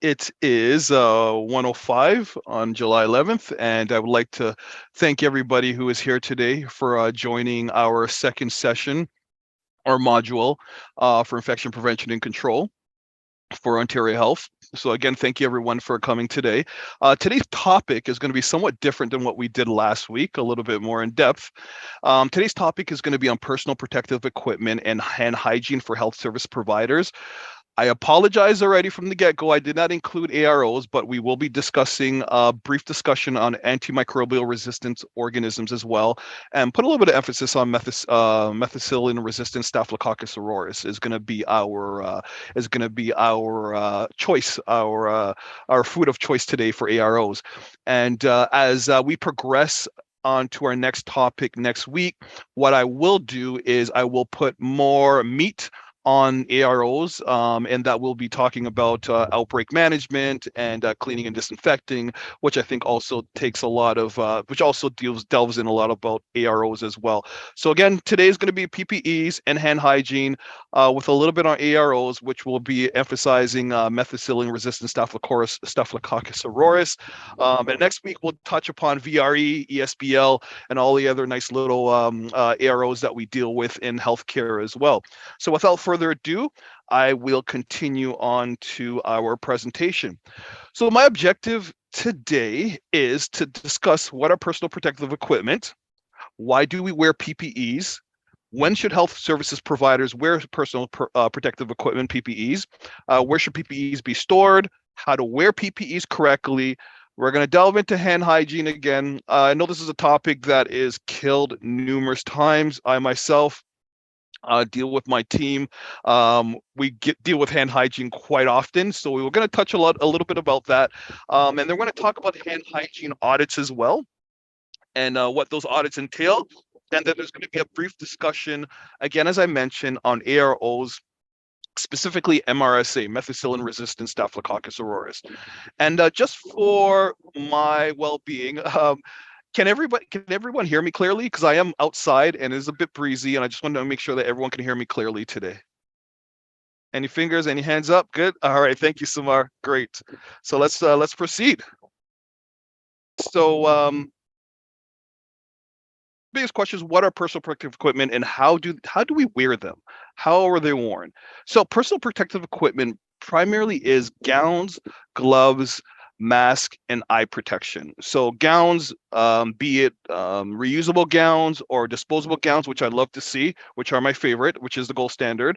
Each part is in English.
It is 1:05 on July 11th, and I would like to thank everybody who is here today for joining our second session or module for infection prevention and control for Ontario Health. So again, thank you everyone for coming today. Today's topic is going to be somewhat different than what we did last week, a little bit more in depth. Today's topic is going to be on personal protective equipment and hand hygiene for health service providers. I apologize already from the get-go. I did not include AROs, but we will be discussing a brief discussion on antimicrobial resistant organisms as well, and put a little bit of emphasis on methicillin-resistant Staphylococcus aureus is going to be our choice, our food of choice today for AROs. And as we progress on to our next topic next week, what I will do is I will put more meat on AROs, and that we'll be talking about outbreak management and cleaning and disinfecting, which I think also takes a lot of, which also delves in a lot about AROs as well. So again, today is going to be PPEs and hand hygiene with a little bit on AROs, which will be emphasizing methicillin-resistant Staphylococcus aureus. And next week, we'll touch upon VRE, ESBL, and all the other nice little AROs that we deal with in healthcare as well. So without further ado, I will continue on to our presentation. So my objective today is to discuss what are personal protective equipment, why do we wear PPEs, when should health services providers wear personal protective equipment, PPEs, where should PPEs be stored, how to wear PPEs correctly. We're going to delve into hand hygiene again. I know this is a topic that is killed numerous times. I myself deal with my team. We deal with hand hygiene quite often, so we were going to touch a little bit about that, and then we're going to talk about hand hygiene audits as well, and what those audits entail. And then there's going to be a brief discussion, again, as I mentioned, on AROs, specifically MRSA, methicillin-resistant Staphylococcus aureus. And just for my well-being, can everyone hear me clearly? Because I am outside and it's a bit breezy, and I just want to make sure that everyone can hear me clearly today. Any fingers? Any hands up? Good. All right. Thank you, Samar. Great. So let's proceed. So biggest question is, what are personal protective equipment and how do we wear them? How are they worn? So personal protective equipment primarily is gowns, gloves, mask, and eye protection. So gowns, be it reusable gowns or disposable gowns, which I love to see, which are my favorite, which is the gold standard.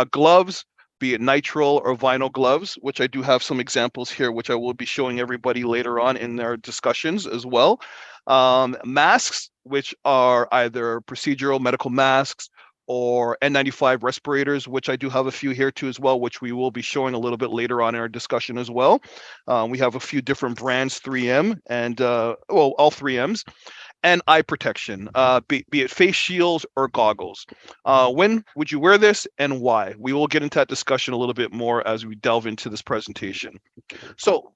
Gloves, be it nitrile or vinyl gloves, which I do have some examples here, which I will be showing everybody later on in their discussions as well. Masks, which are either procedural medical masks or N95 respirators, which I do have a few here too as well, which we will be showing a little bit later on in our discussion as well. We have a few different brands, 3M and all 3Ms. And eye protection, be it face shields or goggles. When would you wear this and why? We will get into that discussion a little bit more as we delve into this presentation. So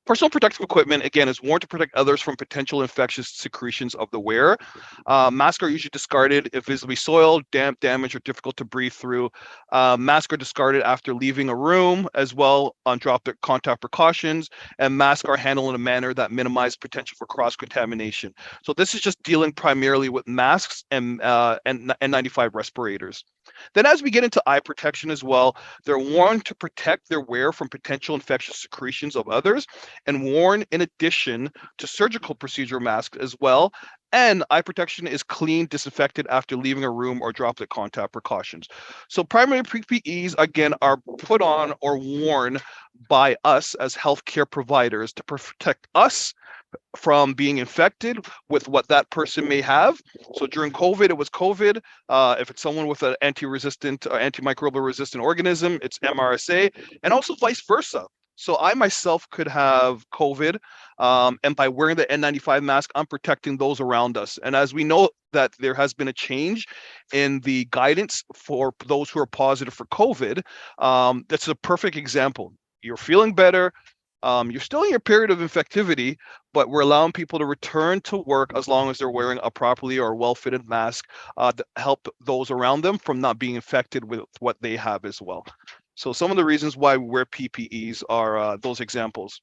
personal protective equipment, again, is worn to protect others from potential infectious secretions of the wearer. Masks are usually discarded if visibly soiled, damp, damaged, or difficult to breathe through. Masks are discarded after leaving a room as well on droplet contact precautions, and masks are handled in a manner that minimizes potential for cross-contamination. So this is just dealing primarily with masks and N95 respirators. Then as we get into eye protection as well, they're worn to protect their wearer from potential infectious secretions of others and worn in addition to surgical procedure masks as well. And eye protection is cleaned, disinfected after leaving a room or droplet contact precautions. So primary PPEs, again, are put on or worn by us as healthcare providers to protect us from being infected with what that person may have. So during COVID, it was COVID. If it's someone with an anti-resistant or antimicrobial resistant organism, it's MRSA, and also vice versa. So I myself could have COVID, and by wearing the N95 mask, I'm protecting those around us. And as we know that there has been a change in the guidance for those who are positive for COVID, that's a perfect example. You're feeling better. You're still in your period of infectivity, but we're allowing people to return to work as long as they're wearing a properly or well-fitted mask to help those around them from not being infected with what they have as well. So some of the reasons why we wear PPEs are those examples.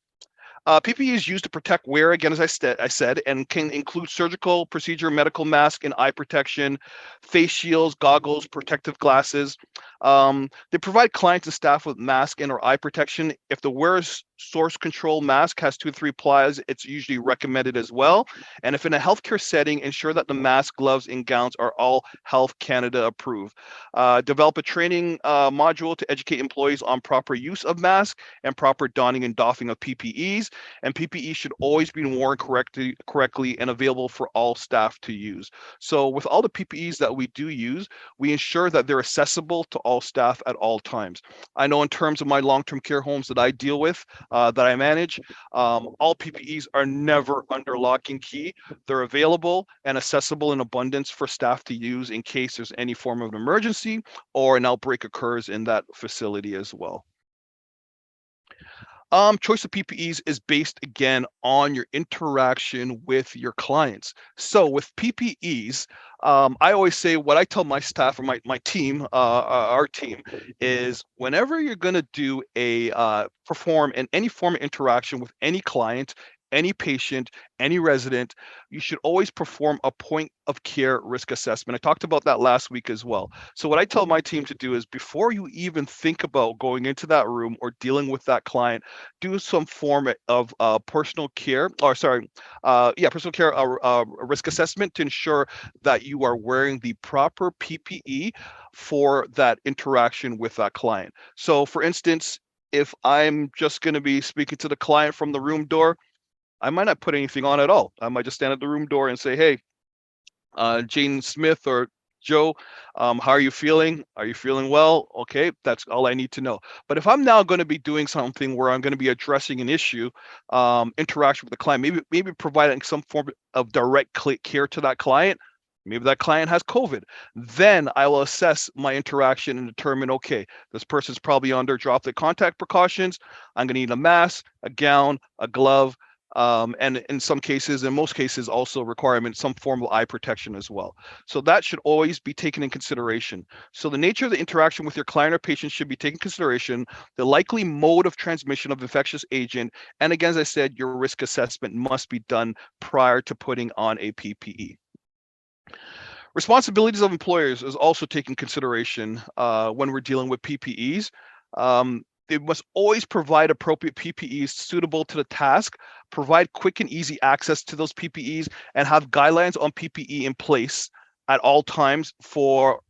PPE is used to protect wear, again, as I said, and can include surgical procedure, medical mask, and eye protection, face shields, goggles, protective glasses. They provide clients and staff with mask and or eye protection. If the wearer's source control mask has 2 to 3 plies, it's usually recommended as well. And if in a healthcare setting, ensure that the mask, gloves, and gowns are all Health Canada approved. Develop a training module to educate employees on proper use of masks and proper donning and doffing of PPEs. And PPE should always be worn correctly and available for all staff to use. So with all the PPEs that we do use, we ensure that they're accessible to all staff at all times. I know in terms of my long-term care homes that I deal with, that I manage, all PPEs are never under lock and key. They're available and accessible in abundance for staff to use in case there's any form of an emergency or an outbreak occurs in that facility as well. Choice of PPEs is based again on your interaction with your clients. So with PPEs, I always say what I tell my staff or my team, our team, is whenever you're going to do perform in any form of interaction with any client, any patient, any resident, you should always perform a point of care risk assessment. I talked about that last week as well. So what I tell my team to do is before you even think about going into that room or dealing with that client, do some form of personal care, personal care risk assessment to ensure that you are wearing the proper PPE for that interaction with that client. So for instance, if I'm just going to be speaking to the client from the room door, I might not put anything on at all. I might just stand at the room door and say, hey, Jane Smith or Joe, how are you feeling? Are you feeling well? Okay, that's all I need to know. But if I'm now going to be doing something where I'm going to be addressing an issue, interaction with the client, maybe providing some form of direct care to that client, maybe that client has COVID, then I will assess my interaction and determine, okay, this person's probably under droplet contact precautions. I'm going to need a mask, a gown, a glove, and in most cases, also requirement some form of eye protection as well. So that should always be taken in consideration. So the nature of the interaction with your client or patient should be taken in consideration, the likely mode of transmission of infectious agent, and again, as I said, your risk assessment must be done prior to putting on a PPE. Responsibilities of employers is also taken consideration when we're dealing with PPEs. They must always provide appropriate PPEs suitable to the task, provide quick and easy access to those PPEs, and have guidelines on PPE in place at all times for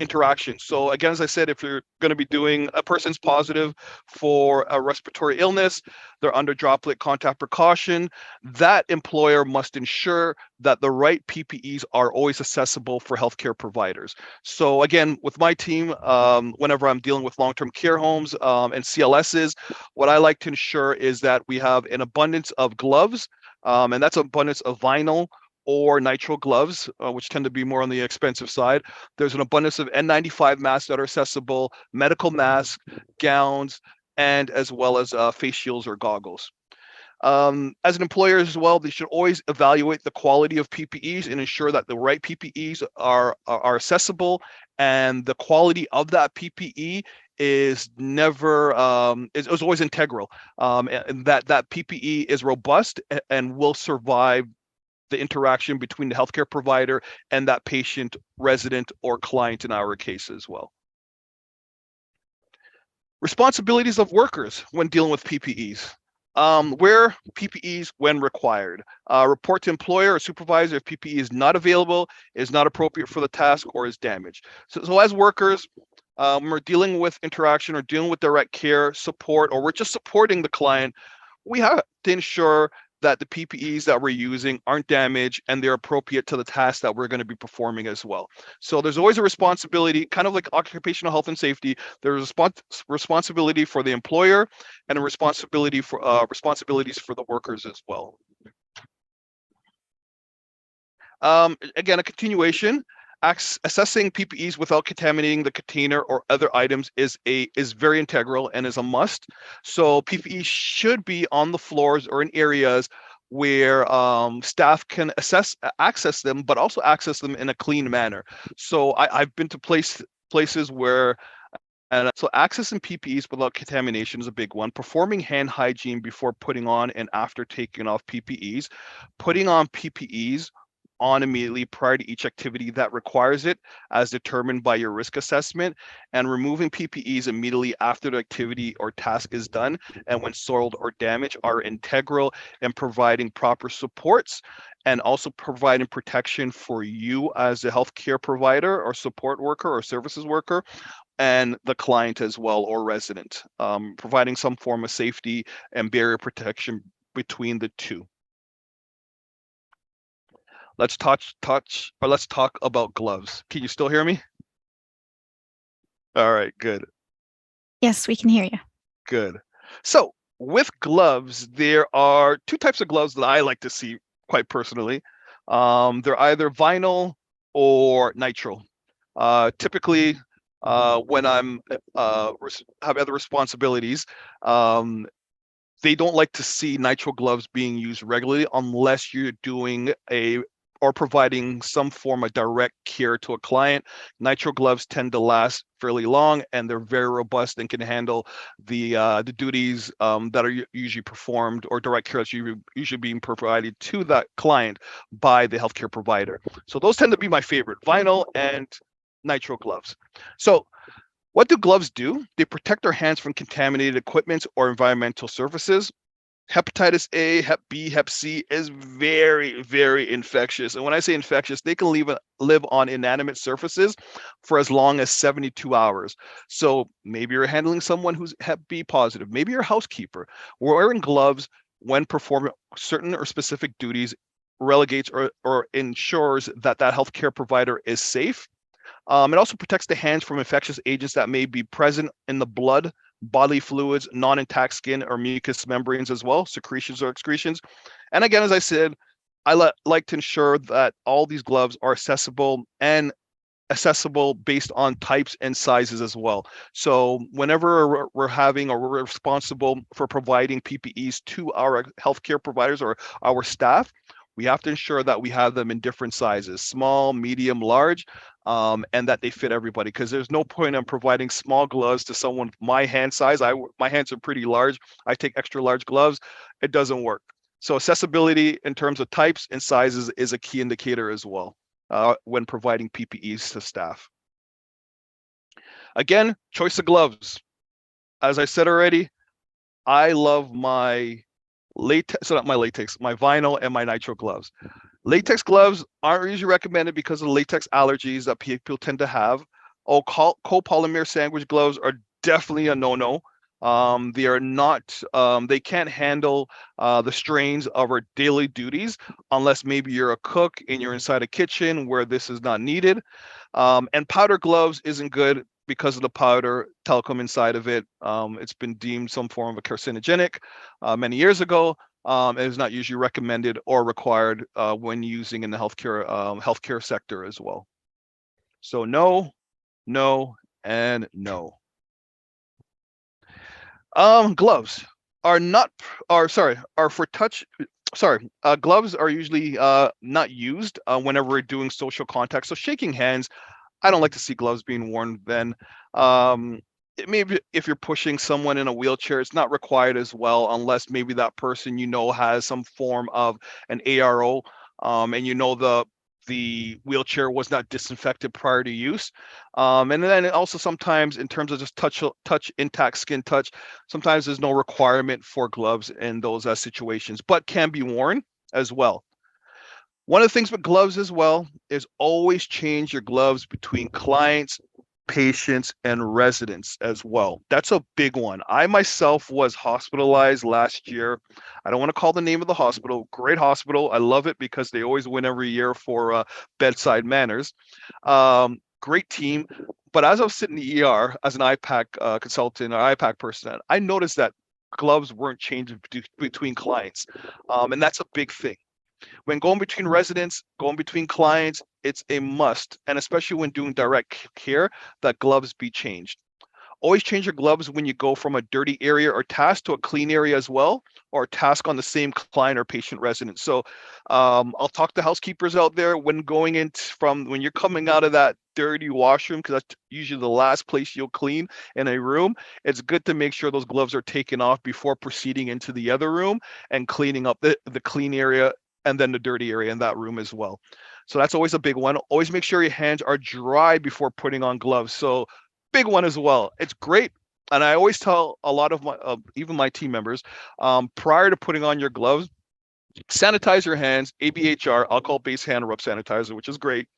interaction. So again, as I said, if you're going to be doing a person's positive for a respiratory illness, they're under droplet contact precaution, that employer must ensure that the right PPEs are always accessible for healthcare providers. So again, with my team, whenever I'm dealing with long-term care homes and CLSs, what I like to ensure is that we have an abundance of gloves, and that's abundance of vinyl or nitrile gloves, which tend to be more on the expensive side. There's an abundance of N95 masks that are accessible, medical masks, gowns, and as well as face shields or goggles. As an employer as well, they should always evaluate the quality of PPEs and ensure that the right PPEs are accessible, and the quality of that PPE is never is always integral, and that PPE is robust and will survive the interaction between the healthcare provider and that patient, resident, or client in our case as well. Responsibilities of workers when dealing with PPEs. Wear PPEs when required. Report to employer or supervisor if PPE is not available, is not appropriate for the task, or is damaged. So as workers, when we're dealing with interaction or dealing with direct care support, or we're just supporting the client, we have to ensure that the PPEs that we're using aren't damaged and they're appropriate to the task that we're going to be performing as well. So there's always a responsibility, kind of like occupational health and safety. There's a responsibility for the employer and a responsibility for responsibilities for the workers as well. Again, a continuation. Assessing PPEs without contaminating the container or other items is very integral and is a must. So PPEs should be on the floors or in areas where staff can access them, but also access them in a clean manner. So I've been to places where And so accessing PPEs without contamination is a big one. Performing hand hygiene before putting on and after taking off PPEs. Putting on PPEs on immediately prior to each activity that requires it, as determined by your risk assessment, and removing PPEs immediately after the activity or task is done and when soiled or damaged are integral in providing proper supports and also providing protection for you as a healthcare provider or support worker or services worker and the client as well or resident, providing some form of safety and barrier protection between the two. Let's let's talk about gloves. Can you still hear me? All right, good, Yes, we can hear you. good. So with gloves, there are two types of gloves that I like to see quite personally. They're either vinyl or nitrile. Typically, when I'm have other responsibilities, um, they don't like to see nitrile gloves being used regularly unless you're doing a or providing some form of direct care to a client. Nitrile gloves tend to last fairly long and they're very robust and can handle the duties that are usually performed or direct care that's usually being provided to that client by the healthcare provider. So those tend to be my favorite, vinyl and nitrile gloves. So what do gloves do? They protect our hands from contaminated equipment or environmental surfaces. Hepatitis A, Hep B, Hep C is very, very infectious. And when I say infectious, they can live on inanimate surfaces for as long as 72 hours. So maybe you're handling someone who's Hep B positive. Maybe you're a housekeeper. Wearing gloves when performing certain or specific duties relegates or ensures that that healthcare provider is safe. It also protects the hands from infectious agents that may be present in the blood, bodily fluids, non-intact skin, or mucous membranes as well, secretions or excretions. And again, as I said, I like to ensure that all these gloves are accessible based on types and sizes as well. So whenever we're having or we're responsible for providing PPEs to our healthcare providers or our staff, we have to ensure that we have them in different sizes, small, medium, large, and that they fit everybody. Because there's no point in providing small gloves to someone my hand size. My hands are pretty large. I take extra large gloves. It doesn't work. So accessibility in terms of types and sizes is a key indicator as well when providing PPEs to staff. Again, choice of gloves. As I said already, I love my latex, so not my latex, my vinyl and my nitrile gloves. Latex gloves aren't usually recommended because of latex allergies that people tend to have. Oh, copolymer sandwich gloves are definitely a no-no. They are not, they can't handle the strains of our daily duties unless maybe you're a cook and you're inside a kitchen where this is not needed. And powder gloves isn't good because of the powder talcum inside of it. It's been deemed some form of a carcinogenic many years ago. It is not usually recommended or required when using in the healthcare sector as well. So no, no, and no. Gloves are not are for touch. Sorry, gloves are usually not used whenever we're doing social contact. So shaking hands, I don't like to see gloves being worn then. Maybe if you're pushing someone in a wheelchair, it's not required as well, unless maybe that person has some form of an ARO, and the wheelchair was not disinfected prior to use. And then also sometimes in terms of just touch intact skin touch, sometimes there's no requirement for gloves in those situations, but can be worn as well. One of the things with gloves as well is always change your gloves between clients, patients, and residents as well. That's a big one. I myself was hospitalized last year. I don't want to call the name of the hospital. Great hospital. I love it because they always win every year for bedside manners. Great team. But as I was sitting in the ER as an IPAC consultant or IPAC person, I noticed that gloves weren't changed between clients. And that's a big thing. When going between residents, going between clients, it's a must, and especially when doing direct care, that gloves be changed. Always change your gloves when you go from a dirty area or task to a clean area as well, or task on the same client or patient resident. So I'll talk to housekeepers out there when going in when you're coming out of that dirty washroom, because that's usually the last place you'll clean in a room. It's good to make sure those gloves are taken off before proceeding into the other room and cleaning up the clean area and then the dirty area in that room as well. So that's always a big one. Always make sure your hands are dry before putting on gloves. So big one as well. It's great. And I always tell a lot of my, even my team members, prior to putting on your gloves, sanitize your hands, ABHR, alcohol-based hand rub sanitizer, which is great.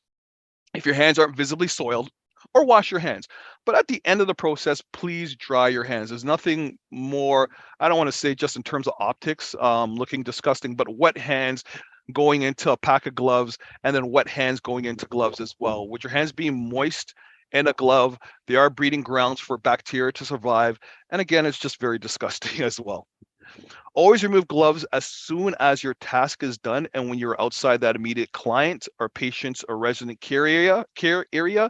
If your hands aren't visibly soiled, or wash your hands. But at the end of the process, please dry your hands. There's nothing more, I don't want to say just in terms of optics, looking disgusting, but wet hands going into a pack of gloves and then wet hands going into gloves as well. With your hands being moist in a glove, they are breeding grounds for bacteria to survive. And again, it's just very disgusting as well. Always remove gloves as soon as your task is done and when you're outside that immediate client or patient's or resident care area,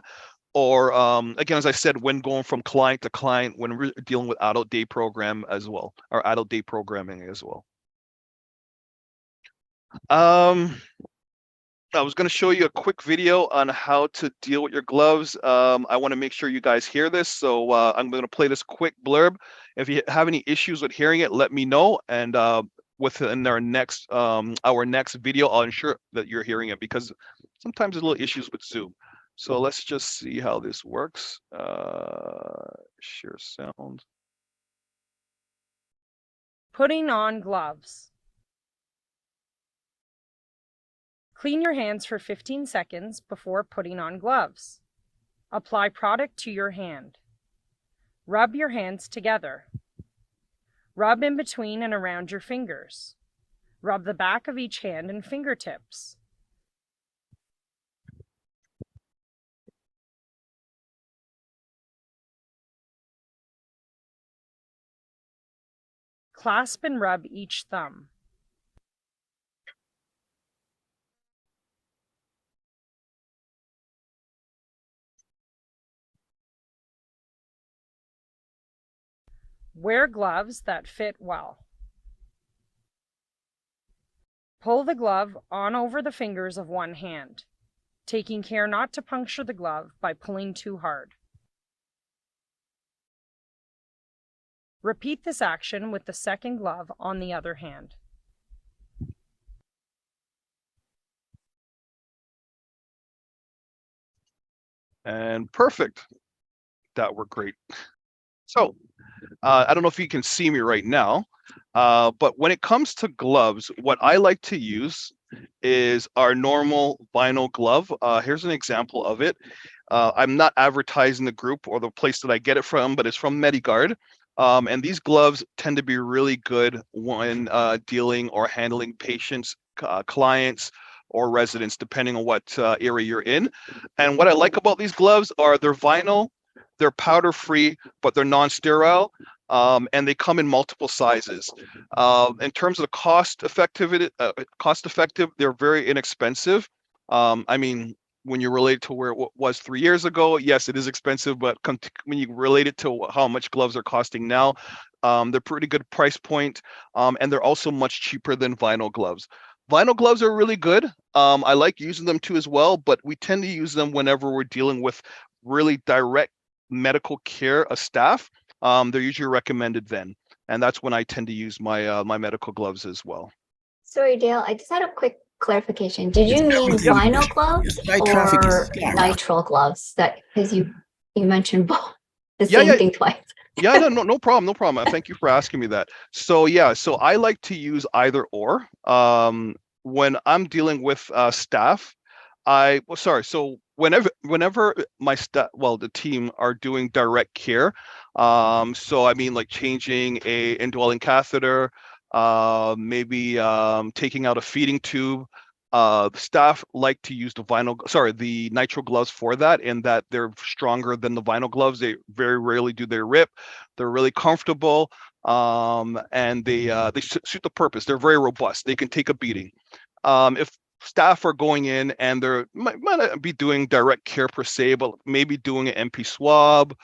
or again, as I said, when going from client to client, when we're dealing with adult day program as well, or adult day programming as well. I was going to show you a quick video on how to deal with your gloves. I want to make sure you guys hear this, so I'm going to play this quick blurb. If you have any issues with hearing it, let me know, and within our next video, I'll ensure that you're hearing it, because sometimes there's little issues with Zoom. So let's just see how this works. Share sound. Putting on gloves. Clean your hands for 15 seconds before putting on gloves. Apply product to your hand. Rub your hands together. Rub in between and around your fingers. Rub the back of each hand and fingertips. Clasp and rub each thumb. Wear gloves that fit well. Pull the glove on over the fingers of one hand, taking care not to puncture the glove by pulling too hard. Repeat this action with the second glove on the other hand. And perfect. That worked great. So I don't know if you can see me right now, but when it comes to gloves, what I like to use is our normal vinyl glove. Here's an example of it. I'm not advertising the group or the place that I get it from, but it's from MediGuard. And these gloves tend to be really good when dealing or handling patients, clients, or residents, depending on what area you're in. And what I like about these gloves are they're vinyl, they're powder free, but they're non-sterile, and they come in multiple sizes. In terms of the cost effective, they're very inexpensive. I mean, when you relate to where it was 3 years ago, yes, it is expensive, but when you relate it to how much gloves are costing now, they're pretty good price point, and they're also much cheaper than vinyl gloves. Vinyl gloves are really good. I like using them too as well, but we tend to use them whenever we're dealing with really direct medical care staff. They're usually recommended then, and that's when I tend to use my my medical gloves as well. Sorry, Dale, I just had a quick clarification. Did you mean vinyl gloves or nitrile gloves? That because you mentioned both the same thing twice. Yeah, no problem, no problem. Thank you for asking me that. So yeah, so I like to use either or. When I'm dealing with staff, so whenever my staff, well, the team are doing direct care, so I mean like changing a indwelling catheter, maybe taking out a feeding tube. Staff like to use the nitrile gloves for that, in that they're stronger than the vinyl gloves. They very rarely do they rip. They're really comfortable, and they suit the purpose. They're very robust. They can take a beating. If staff are going in and they're might not be doing direct care per se, but maybe doing an MP swab,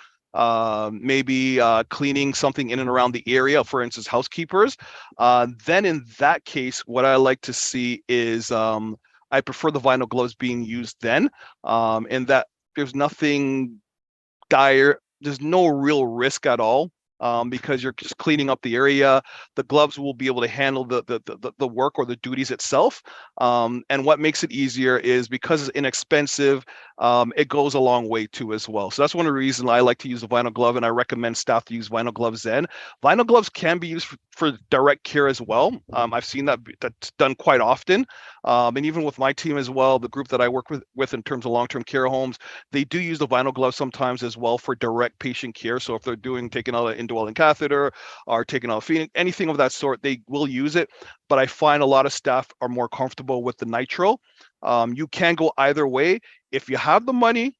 maybe cleaning something in and around the area, for instance, housekeepers, then in that case, what I like to see is I prefer the vinyl gloves being used then, and that there's nothing dire. There's no real risk at all, because you're just cleaning up the area. The gloves will be able to handle the work or the duties itself. And what makes it easier is because it's inexpensive, it goes a long way too as well. So that's one of the reasons I like to use the vinyl glove, and I recommend staff to use vinyl gloves then. Vinyl gloves can be used for direct care as well. I've seen that's done quite often. And even with my team as well, the group that I work with in terms of long-term care homes, they do use the vinyl glove sometimes as well for direct patient care. So if they're taking out an indwelling catheter or taking out feeding, anything of that sort, they will use it. But I find a lot of staff are more comfortable with the nitrile. You can go either way. If you have the money,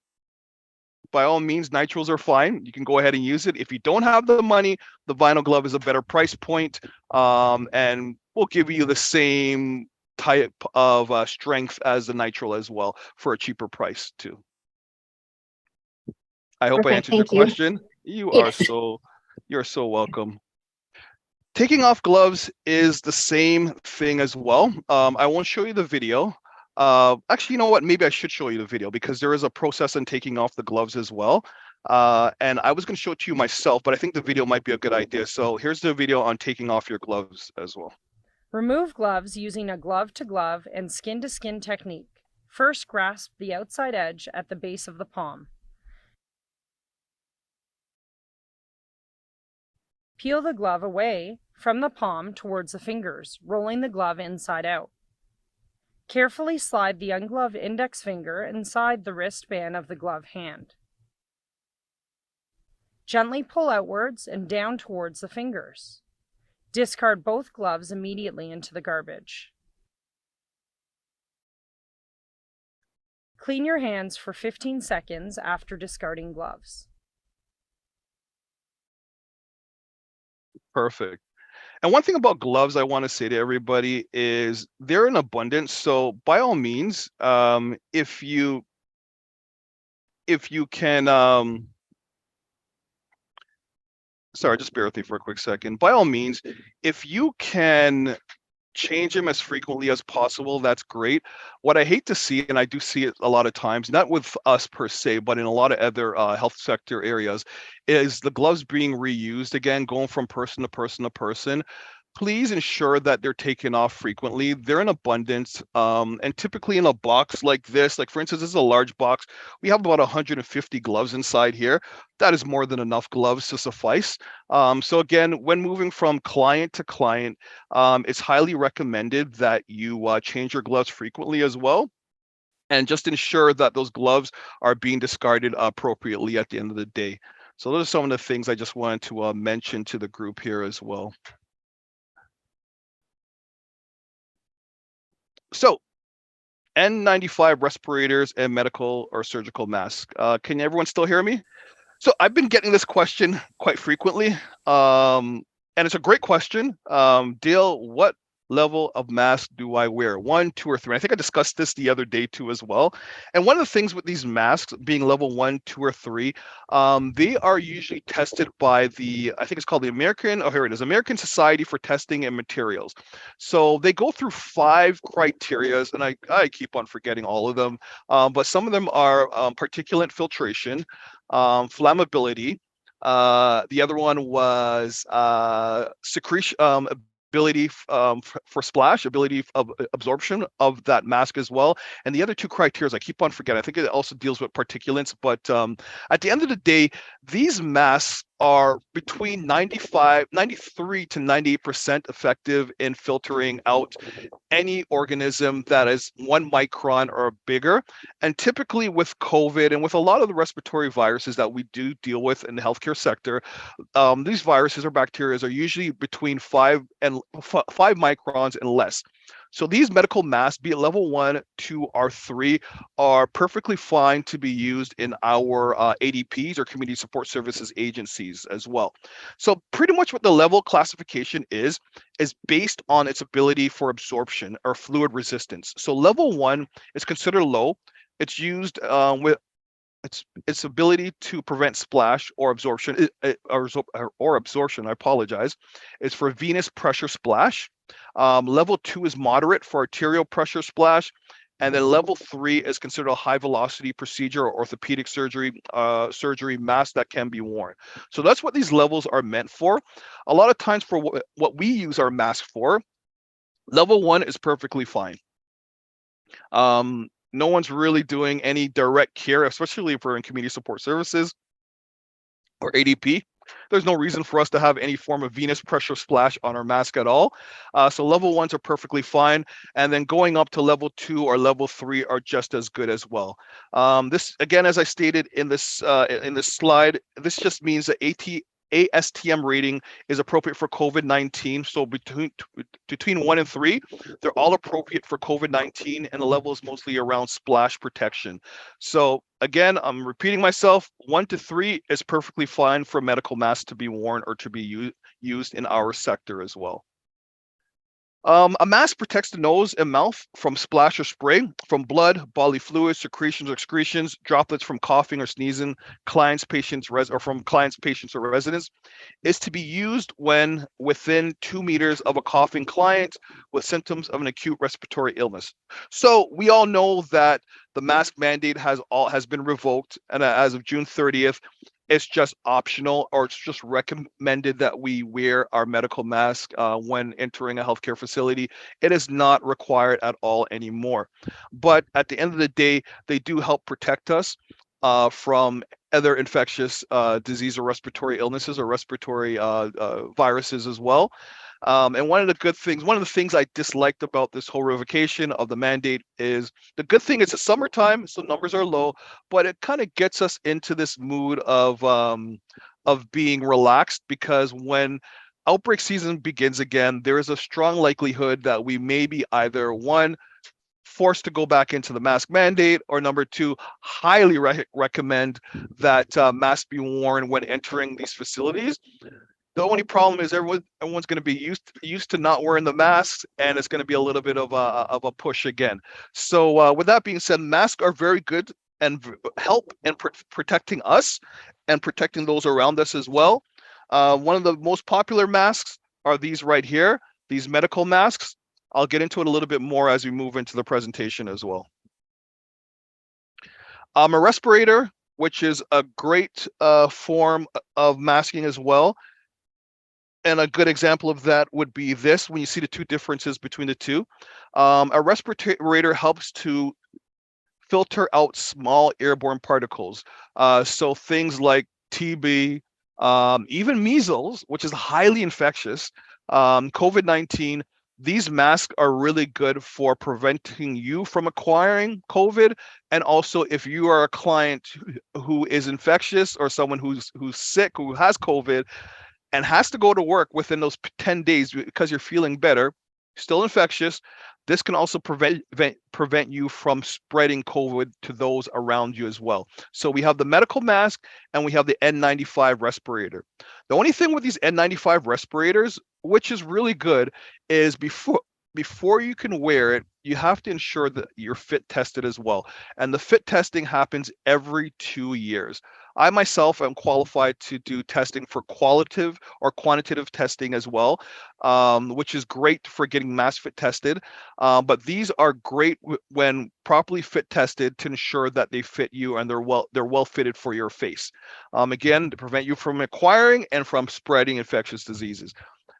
by all means, nitriles are fine. You can go ahead and use it. If you don't have the money, the vinyl glove is a better price point, and will give you the same type of strength as the nitrile as well for a cheaper price too. I hope I Perfect, answered your thank you. question. You're so welcome. Taking off gloves is the same thing as well. I won't show you the video. Actually, you know what? Maybe I should show you the video because there is a process in taking off the gloves as well. And I was going to show it to you myself, but I think the video might be a good idea. So here's the video on taking off your gloves as well. Remove gloves using a glove-to-glove and skin-to-skin technique. First, grasp the outside edge at the base of the palm. Peel the glove away from the palm towards the fingers, rolling the glove inside out. Carefully slide the ungloved index finger inside the wristband of the glove hand. Gently pull outwards and down towards the fingers. Discard both gloves immediately into the garbage. Clean your hands for 15 seconds after discarding gloves. Perfect. And one thing about gloves I want to say to everybody is they're in abundance. So by all means, if you can, sorry, just bear with me for a quick second. By all means, if you can change them as frequently as possible, that's great. What I hate to see, and I do see it a lot of times, not with us per se, but in a lot of other health sector areas, is the gloves being reused again, going from person to person to person. Please ensure that they're taken off frequently. They're in abundance, and typically in a box like this, like for instance, this is a large box. We have about 150 gloves inside here. That is more than enough gloves to suffice. So again, when moving from client to client, it's highly recommended that you change your gloves frequently as well, and just ensure that those gloves are being discarded appropriately at the end of the day. So those are some of the things I just wanted to mention to the group here as well. So N95 respirators and medical or surgical masks. Can everyone still hear me? So I've been getting this question quite frequently, and it's a great question. Dale, what level of mask do I wear? 1, 2, or 3? I think I discussed this the other day too as well. And one of the things with these masks being level 1, 2, or 3, they are usually tested by I think it's called the American Society for Testing and Materials. So they go through 5 criterias, and I keep on forgetting all of them, but some of them are particulate filtration, flammability. The other one was secretion, ability for splash, ability of absorption of that mask as well. And the other 2 criteria I keep on forgetting. I think it also deals with particulates, but at the end of the day, these masks are between 93 to 98% effective in filtering out any organism that is 1 micron or bigger. And typically with COVID and with a lot of the respiratory viruses that we do deal with in the healthcare sector, these viruses or bacteria are usually between 5 microns and less. So these medical masks, be it level 1, 2, or 3, are perfectly fine to be used in our ADPs or community support services agencies as well. So pretty much what the level classification is based on its ability for absorption or fluid resistance. So level 1 is considered low. It's used with its ability to prevent splash or absorption or absorption. I apologize. Is for venous pressure splash. Level 2 is moderate for arterial pressure splash. And then level 3 is considered a high velocity procedure or orthopedic surgery mask that can be worn. So that's what these levels are meant for. A lot of times for what we use our mask for, level 1 is perfectly fine. No one's really doing any direct care, especially if we're in community support services or ADP. There's no reason for us to have any form of venous pressure splash on our mask at all. So level 1s are perfectly fine. And then going up to level 2 or level 3 are just as good as well. This, again, as I stated in this slide, this just means that ASTM rating is appropriate for COVID-19. So between 1 and 3, they're all appropriate for COVID-19, and the level is mostly around splash protection. So again, I'm repeating myself, 1 to 3 is perfectly fine for medical masks to be worn or to be used in our sector as well. A mask protects the nose and mouth from splash or spray, from blood, bodily fluids, secretions or excretions, droplets from coughing or sneezing, from clients, patients, or residents. Is to be used when within 2 meters of a coughing client with symptoms of an acute respiratory illness. So we all know that the mask mandate has been revoked, and as of June 30th, it's just optional, or it's just recommended that we wear our medical mask when entering a healthcare facility. It is not required at all anymore. But at the end of the day, they do help protect us from other infectious disease or respiratory illnesses or respiratory viruses as well. And one of the things I disliked about this whole revocation of the mandate is the good thing is it's summertime, so numbers are low, but it kind of gets us into this mood of being relaxed, because when outbreak season begins again, there is a strong likelihood that we may be either one, forced to go back into the mask mandate, or number 2, highly recommend that masks be worn when entering these facilities. The only problem is everyone's going to be used to not wearing the masks, and it's going to be a little bit of a push again. So with that being said, masks are very good and help in protecting us and protecting those around us as well. One of the most popular masks are these right here, these medical masks. I'll get into it a little bit more as we move into the presentation as well. A respirator, which is a great form of masking as well. And a good example of that would be this, when you see the two differences between the two. A respirator helps to filter out small airborne particles. So things like TB, even measles, which is highly infectious, COVID-19, these masks are really good for preventing you from acquiring COVID. And also, if you are a client who is infectious or someone who's sick, who has COVID, and has to go to work within those 10 days because you're feeling better, still infectious, this can also prevent you from spreading COVID to those around you as well. So we have the medical mask and we have the N95 respirator. The only thing with these N95 respirators, which is really good, is before you can wear it, you have to ensure that you're fit tested as well. And the fit testing happens every 2 years. I myself am qualified to do testing for qualitative or quantitative testing as well, which is great for getting mask fit tested. But these are great when properly fit tested to ensure that they fit you and they're well fitted for your face. Again, to prevent you from acquiring and from spreading infectious diseases.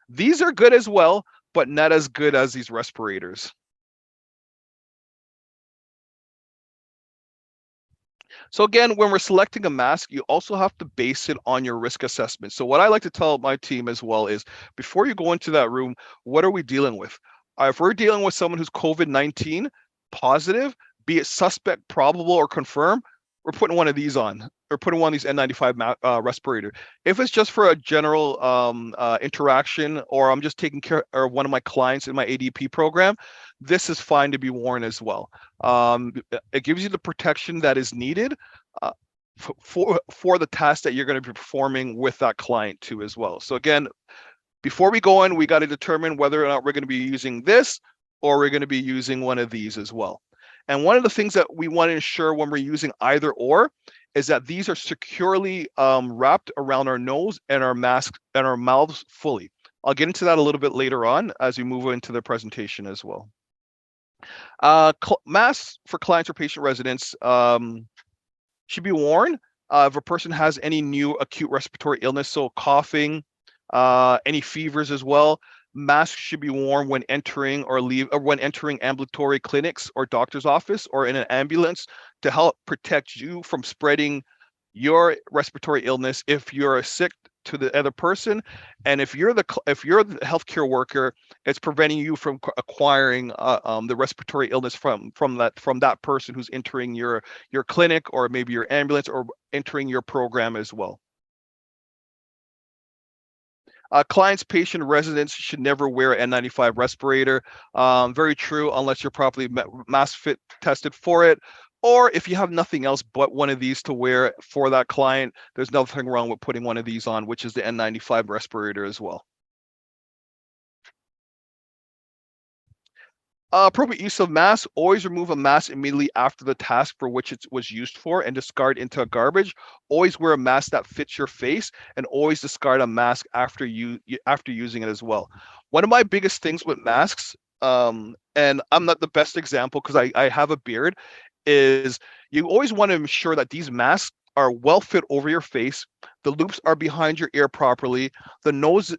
These are good as well, but not as good as these respirators. So again, when we're selecting a mask, you also have to base it on your risk assessment. So what I like to tell my team as well is, before you go into that room, what are we dealing with? If we're dealing with someone who's COVID-19 positive, be it suspect, probable, or confirmed, we're putting one of these on. We're putting one of these N95 respirator. If it's just for a general interaction, or I'm just taking care of one of my clients in my ADP program, this is fine to be worn as well. It gives you the protection that is needed for the task that you're going to be performing with that client too as well. So again, before we go in, we got to determine whether or not we're going to be using this or we're going to be using one of these as well. And one of the things that we want to ensure when we're using either or is that these are securely wrapped around our nose and our mask and our mouths fully. I'll get into that a little bit later on as we move into the presentation as well. Masks for clients or patient residents should be worn if a person has any new acute respiratory illness, so coughing, any fevers as well. Masks should be worn when entering or when entering ambulatory clinics or doctor's office or in an ambulance to help protect you from spreading your respiratory illness if you're sick to the other person, and if you're the healthcare worker, it's preventing you from acquiring the respiratory illness from that person who's entering your clinic or maybe your ambulance or entering your program as well. Clients, patient, residents should never wear an N95 respirator. Very true, unless you're properly mask fit tested for it. Or if you have nothing else but one of these to wear for that client, there's nothing wrong with putting one of these on, which is the N95 respirator as well. Appropriate use of masks. Always remove a mask immediately after the task for which it was used for and discard into a garbage. Always wear a mask that fits your face, and always discard a mask after using it as well. One of my biggest things with masks, and I'm not the best example because I have a beard, is you always want to ensure that these masks are well fit over your face. The loops are behind your ear properly. The nose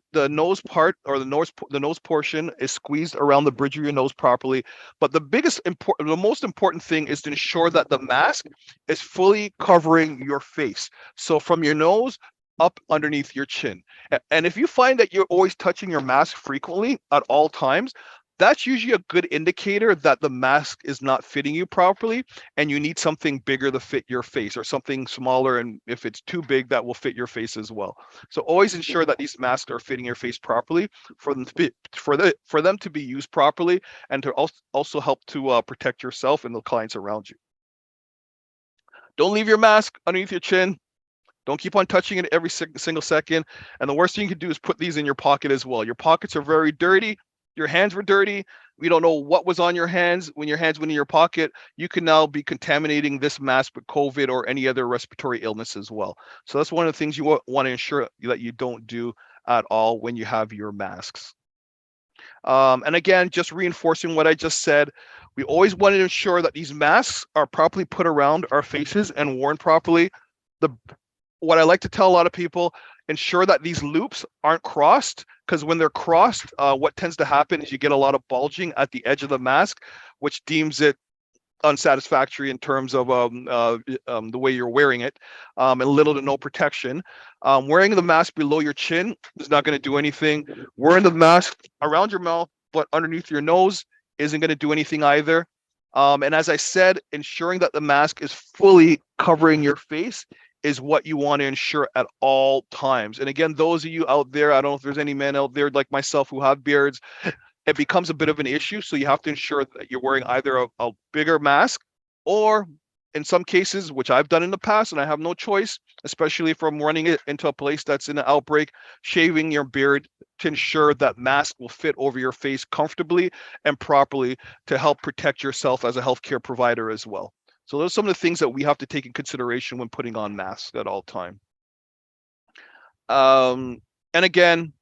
part or the nose portion is squeezed around the bridge of your nose properly. But the most important thing is to ensure that the mask is fully covering your face. So from your nose up underneath your chin. And if you find that you're always touching your mask frequently at all times, that's usually a good indicator that the mask is not fitting you properly and you need something bigger to fit your face, or something smaller, and if it's too big, that will fit your face as well. So always ensure that these masks are fitting your face properly for them to be used properly, and to also help to protect yourself and the clients around you. Don't leave your mask underneath your chin. Don't keep on touching it every single second. And the worst thing you can do is put these in your pocket as well. Your pockets are very dirty. Your hands were dirty. We don't know what was on your hands when your hands went in your pocket. You can now be contaminating this mask with COVID or any other respiratory illness as well. So that's one of the things you want to ensure that you don't do at all when you have your masks. And again, just reinforcing what I just said, we always want to ensure that these masks are properly put around our faces and worn properly. What I like to tell a lot of people, ensure that these loops aren't crossed, because when they're crossed, what tends to happen is you get a lot of bulging at the edge of the mask, which deems it unsatisfactory in terms of the way you're wearing it, and little to no protection. Wearing the mask below your chin is not going to do anything. Wearing the mask around your mouth but underneath your nose isn't going to do anything either. And as I said, ensuring that the mask is fully covering your face is what you want to ensure at all times. And again, those of you out there, I don't know if there's any men out there like myself who have beards, it becomes a bit of an issue. So you have to ensure that you're wearing either a bigger mask, or in some cases, which I've done in the past and I have no choice, especially if I'm running it into a place that's in an outbreak, shaving your beard to ensure that mask will fit over your face comfortably and properly to help protect yourself as a healthcare provider as well. So those are some of the things that we have to take in consideration when putting on masks at all time. And again,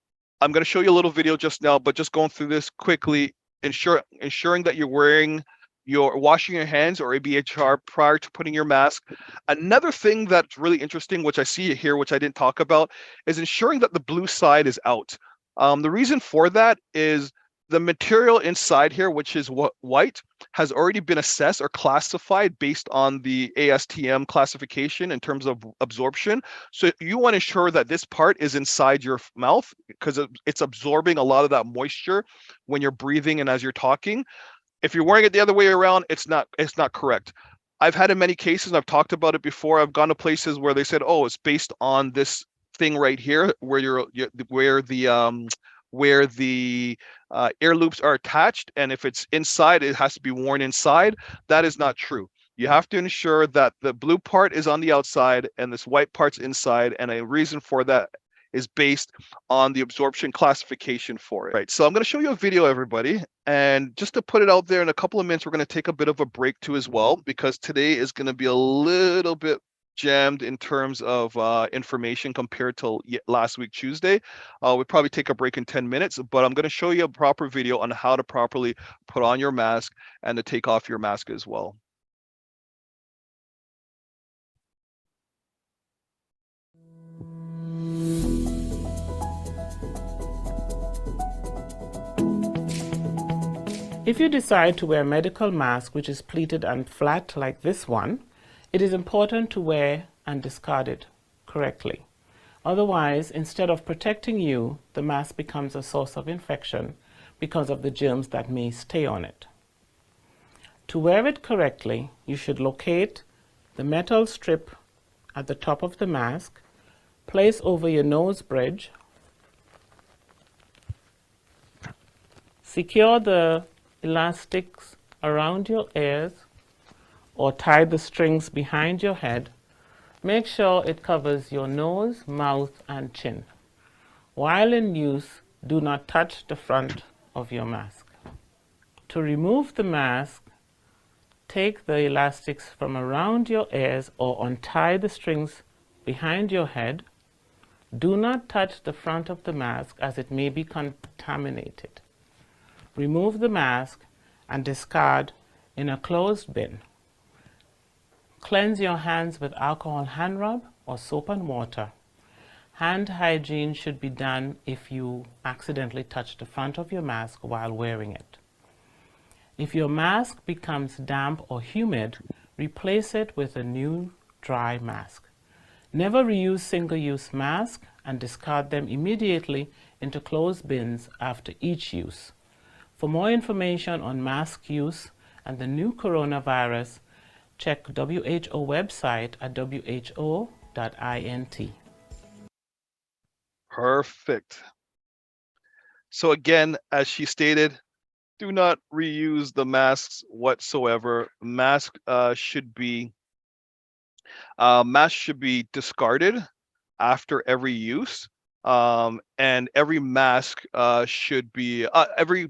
I'm going to show you a little video just now, but just going through this quickly, ensuring that you're washing your hands or ABHR prior to putting your mask. Another thing that's really interesting, which I see here, which I didn't talk about, is ensuring that the blue side is out. The reason for that is the material inside here, which is white, has already been assessed or classified based on the ASTM classification in terms of absorption. So you want to ensure that this part is inside your mouth because it's absorbing a lot of that moisture when you're breathing and as you're talking. If you're wearing it the other way around, it's not correct. I've had in many cases, and I've talked about it before, I've gone to places where they said, oh, it's based on this thing right here where where the air loops are attached, and if it's inside, it has to be worn inside. That is not true. You have to ensure that the blue part is on the outside and this white part's inside, and a reason for that is based on the absorption classification for it. Right. So I'm going to show you a video, everybody, and just to put it out there, in a couple of minutes, we're going to take a bit of a break too as well, because today is going to be a little bit jammed in terms of information compared to last week, Tuesday. We'll probably take a break in 10 minutes, but I'm going to show you a proper video on how to properly put on your mask and to take off your mask as well. If you decide to wear a medical mask which is pleated and flat like this one, it is important to wear and discard it correctly. Otherwise, instead of protecting you, the mask becomes a source of infection because of the germs that may stay on it. To wear it correctly, you should locate the metal strip at the top of the mask, place over your nose bridge, secure the elastics around your ears or tie the strings behind your head. Make sure it covers your nose, mouth, and chin. While in use, do not touch the front of your mask. To remove the mask, take the elastics from around your ears or untie the strings behind your head. Do not touch the front of the mask as it may be contaminated. Remove the mask and discard in a closed bin. Cleanse your hands with alcohol hand rub or soap and water. Hand hygiene should be done if you accidentally touch the front of your mask while wearing it. If your mask becomes damp or humid, replace it with a new dry mask. Never reuse single-use masks and discard them immediately into closed bins after each use. For more information on mask use and the new coronavirus, check WHO website at who.int. Perfect. So again, as she stated, do not reuse the masks whatsoever. Masks should be discarded after every use. And every mask should be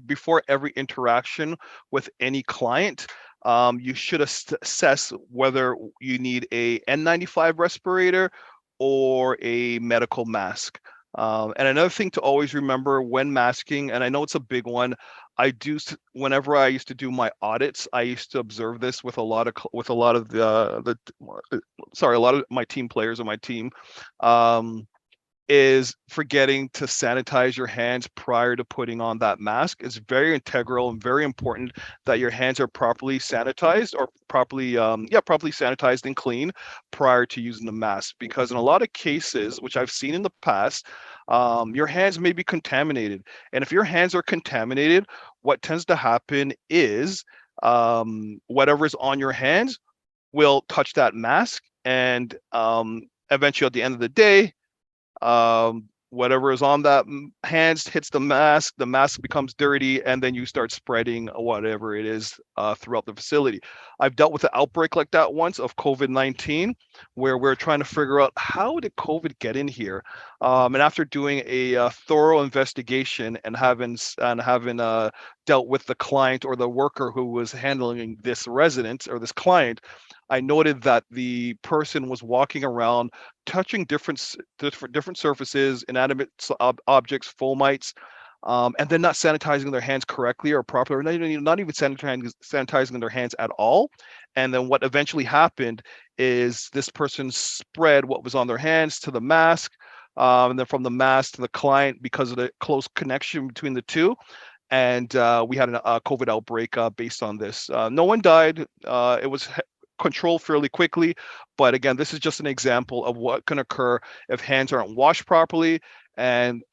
before every interaction with any client. You should assess whether you need a N95 respirator or a medical mask. And another thing to always remember when masking, and I know it's a big one, whenever I used to do my audits, I used to observe this with a lot of my team players on my team. Is forgetting to sanitize your hands prior to putting on that mask. It's very integral and very important that your hands are properly sanitized or properly sanitized and clean prior to using the mask, because in a lot of cases, which I've seen in the past, your hands may be contaminated. And if your hands are contaminated, what tends to happen is whatever is on your hands will touch that mask, and eventually at the end of the day, whatever is on that hands hits the mask becomes dirty, and then you start spreading whatever it is throughout the facility. I've dealt with an outbreak like that once of COVID-19, where we're trying to figure out how did COVID get in here, and after doing a thorough investigation and having dealt with the client or the worker who was handling this resident or this client, I noted that the person was walking around touching different surfaces, inanimate objects, fomites, and then not sanitizing their hands correctly or properly, or not even sanitizing their hands at all. And then what eventually happened is this person spread what was on their hands to the mask, and then from the mask to the client because of the close connection between the two. And we had a COVID outbreak based on this. No one died. It was controlled fairly quickly, but again, this is just an example of what can occur if hands aren't washed properly and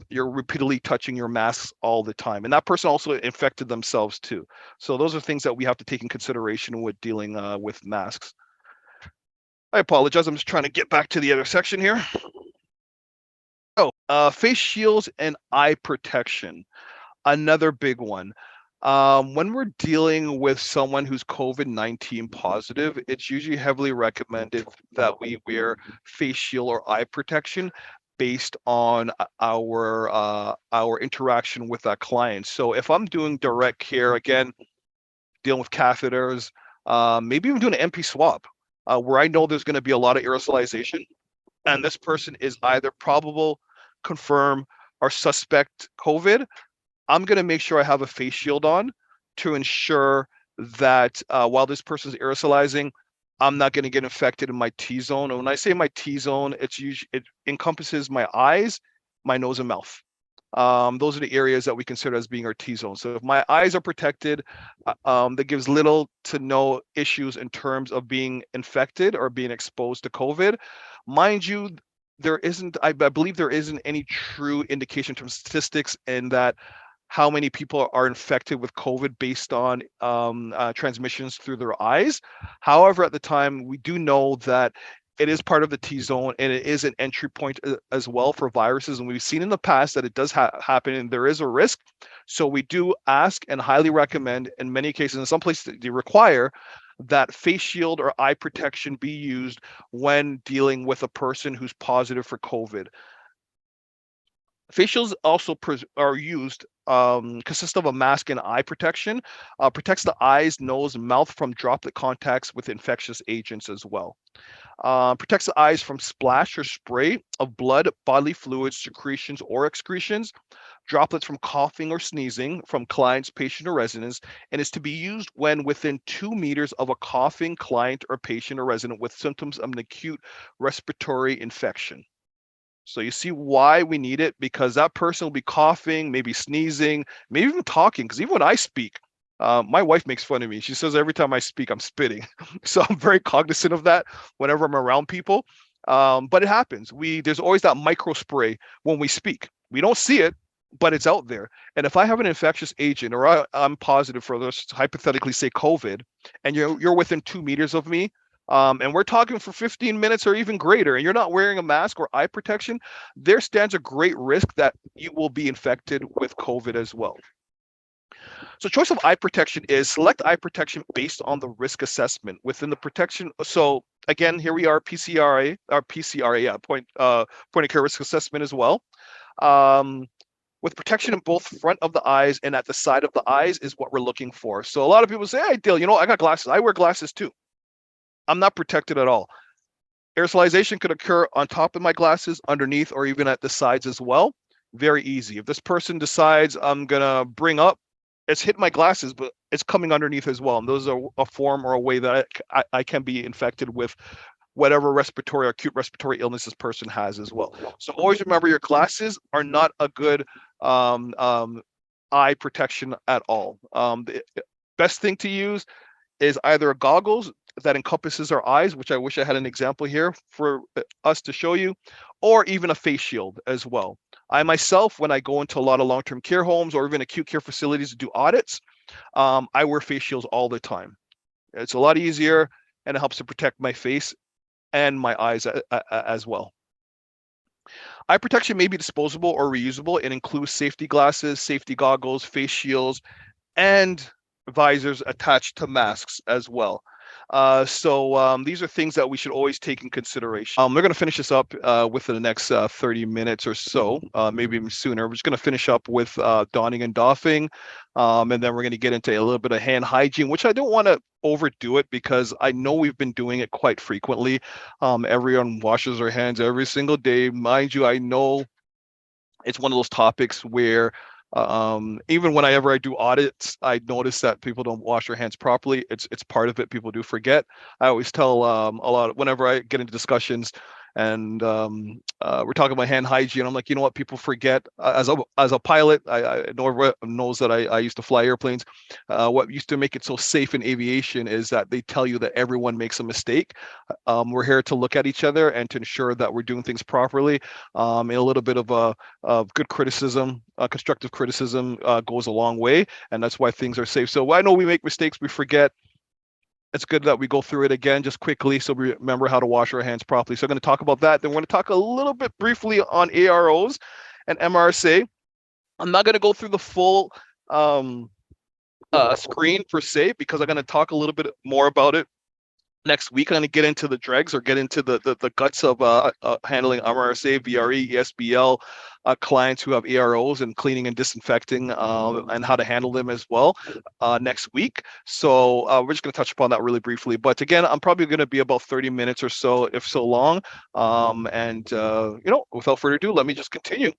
you're repeatedly touching your masks all the time, and that person also infected themselves too. So those are things that we have to take in consideration with dealing with masks. I apologize, I'm just trying to get back to the other section here. Face shields and eye protection, another big one. When we're dealing with someone who's COVID-19 positive, it's usually heavily recommended that we wear face shield or eye protection based on our interaction with that client. So if I'm doing direct care, again, dealing with catheters, maybe even doing an MP swab, where I know there's going to be a lot of aerosolization, and this person is either probable, confirm, or suspect COVID, I'm going to make sure I have a face shield on to ensure that while this person's aerosolizing, I'm not going to get infected in my T-zone. And when I say my T-zone, it encompasses my eyes, my nose, and mouth. Those are the areas that we consider as being our T-zone. So if my eyes are protected, that gives little to no issues in terms of being infected or being exposed to COVID. Mind you, I believe there isn't any true indication from statistics in that how many people are infected with COVID based on transmissions through their eyes. However, at the time, we do know that it is part of the T-zone and it is an entry point as well for viruses. And we've seen in the past that it does happen and there is a risk. So we do ask and highly recommend, in many cases, in some places they require, that face shield or eye protection be used when dealing with a person who's positive for COVID. Face shields also are used, consist of a mask and eye protection, protects the eyes, nose, and mouth from droplet contacts with infectious agents as well. Protects the eyes from splash or spray of blood, bodily fluids, secretions, or excretions, droplets from coughing or sneezing from clients, patient, or residents, and is to be used when within 2 meters of a coughing client or patient or resident with symptoms of an acute respiratory infection. So you see why we need it, because that person will be coughing, maybe sneezing, maybe even talking. Because even when I speak, my wife makes fun of me. She says every time I speak, I'm spitting. So I'm very cognizant of that whenever I'm around people. But it happens. There's always that micro spray when we speak. We don't see it, but it's out there. And if I have an infectious agent, or I'm positive for, let's hypothetically say COVID, and you're within 2 meters of me, and we're talking for 15 minutes or even greater, and you're not wearing a mask or eye protection, there stands a great risk that you will be infected with COVID as well. So choice of eye protection is select eye protection based on the risk assessment within the protection. So again, here we are, PCRA, yeah, point of care risk assessment as well. With protection in both front of the eyes and at the side of the eyes is what we're looking for. So a lot of people say, hey, Dale, I got glasses. I wear glasses too. I'm not protected at all. Aerosolization could occur on top of my glasses, underneath, or even at the sides as well. Very easy. If this person decides I'm going to bring up, it's hit my glasses, but it's coming underneath as well. And those are a form or a way that I can be infected with whatever respiratory or acute respiratory illness this person has as well. So always remember, your glasses are not a good eye protection at all. The best thing to use is either goggles that encompasses our eyes, which I wish I had an example here for us to show you, or even a face shield as well. I myself, when I go into a lot of long-term care homes or even acute care facilities to do audits, I wear face shields all the time. It's a lot easier and it helps to protect my face and my eyes as well. Eye protection may be disposable or reusable. It includes safety glasses, safety goggles, face shields, and visors attached to masks as well. So these are things that we should always take in consideration. We're going to finish this up within the next 30 minutes or so, maybe even sooner. We're just going to finish up with donning and doffing, and then we're going to get into a little bit of hand hygiene, which I don't want to overdo it because I know we've been doing it quite frequently. Everyone washes their hands every single day. Mind you, I know it's one of those topics where even whenever I do audits, I notice that people don't wash their hands properly. It's part of it. People do forget. I always tell a lot whenever I get into discussions and we're talking about hand hygiene. I'm like, you know what? People forget. As a pilot, I know everyone knows that I used to fly airplanes. What used to make it so safe in aviation is that they tell you that everyone makes a mistake. We're here to look at each other and to ensure that we're doing things properly. And a little bit of good criticism, constructive criticism goes a long way, and that's why things are safe. So I know we make mistakes, we forget. It's good that we go through it again just quickly so we remember how to wash our hands properly. So I'm going to talk about that. Then we're going to talk a little bit briefly on AROs and MRSA. I'm not going to go through the full screen per se because I'm going to talk a little bit more about it Next week, I'm going to get into the dregs or get into the guts of handling MRSA, VRE, ESBL clients who have AROs and cleaning and disinfecting and how to handle them as well next week. So we're just going to touch upon that really briefly. But again, I'm probably going to be about 30 minutes or so, if so long. Without further ado, let me just continue.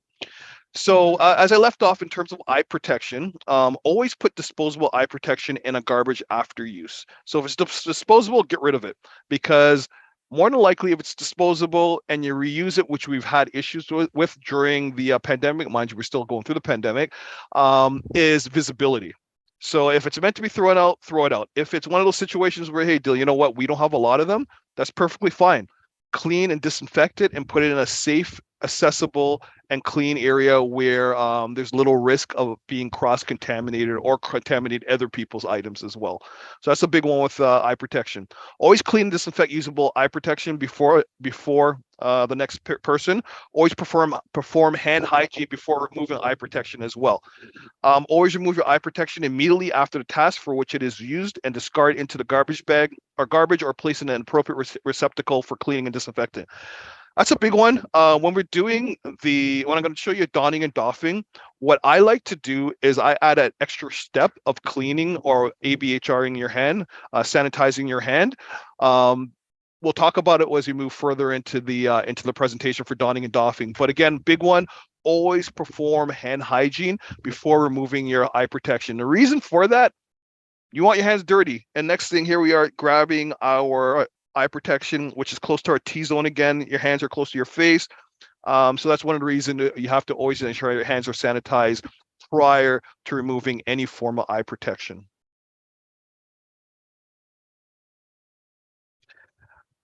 So as I left off in terms of eye protection, always put disposable eye protection in a garbage after use. So if it's disposable, get rid of it, because more than likely, if it's disposable and you reuse it, which we've had issues with during the pandemic, mind you, we're still going through the pandemic, is visibility. So if it's meant to be thrown out, throw it out. If it's one of those situations where, hey, Dill, you know what, we don't have a lot of them, that's perfectly fine. Clean and disinfect it and put it in a safe, accessible, and clean area where there's little risk of being cross-contaminated or contaminate other people's items as well. So that's a big one with eye protection. Always clean and disinfect usable eye protection before the next person. Always perform hand hygiene before removing eye protection as well. Always remove your eye protection immediately after the task for which it is used and discard into the garbage bag or garbage, or place in an appropriate receptacle for cleaning and disinfecting. That's a big one. When I'm going to show you donning and doffing, what I like to do is I add an extra step of cleaning or ABHRing your hand, sanitizing your hand. We'll talk about it as we move further into the presentation for donning and doffing. But again, big one, always perform hand hygiene before removing your eye protection. The reason for that, you want your hands dirty. And next thing, here we are grabbing our eye protection, which is close to our T-zone again. Your hands are close to your face. So that's one of the reasons you have to always ensure your hands are sanitized prior to removing any form of eye protection.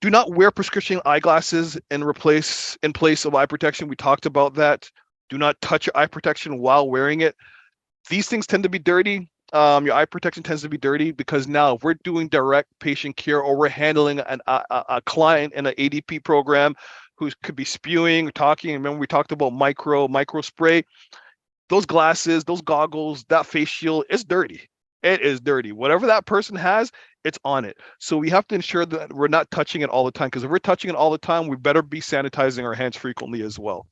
Do not wear prescription eyeglasses in place of eye protection. We talked about that. Do not touch your eye protection while wearing it. These things tend to be dirty. Your eye protection tends to be dirty because now if we're doing direct patient care or we're handling a client in an ADP program who could be spewing or talking. Remember, we talked about micro spray. Those glasses, those goggles, that face shield is dirty. It is dirty. Whatever that person has, it's on it. So we have to ensure that we're not touching it all the time, because if we're touching it all the time, we better be sanitizing our hands frequently as well.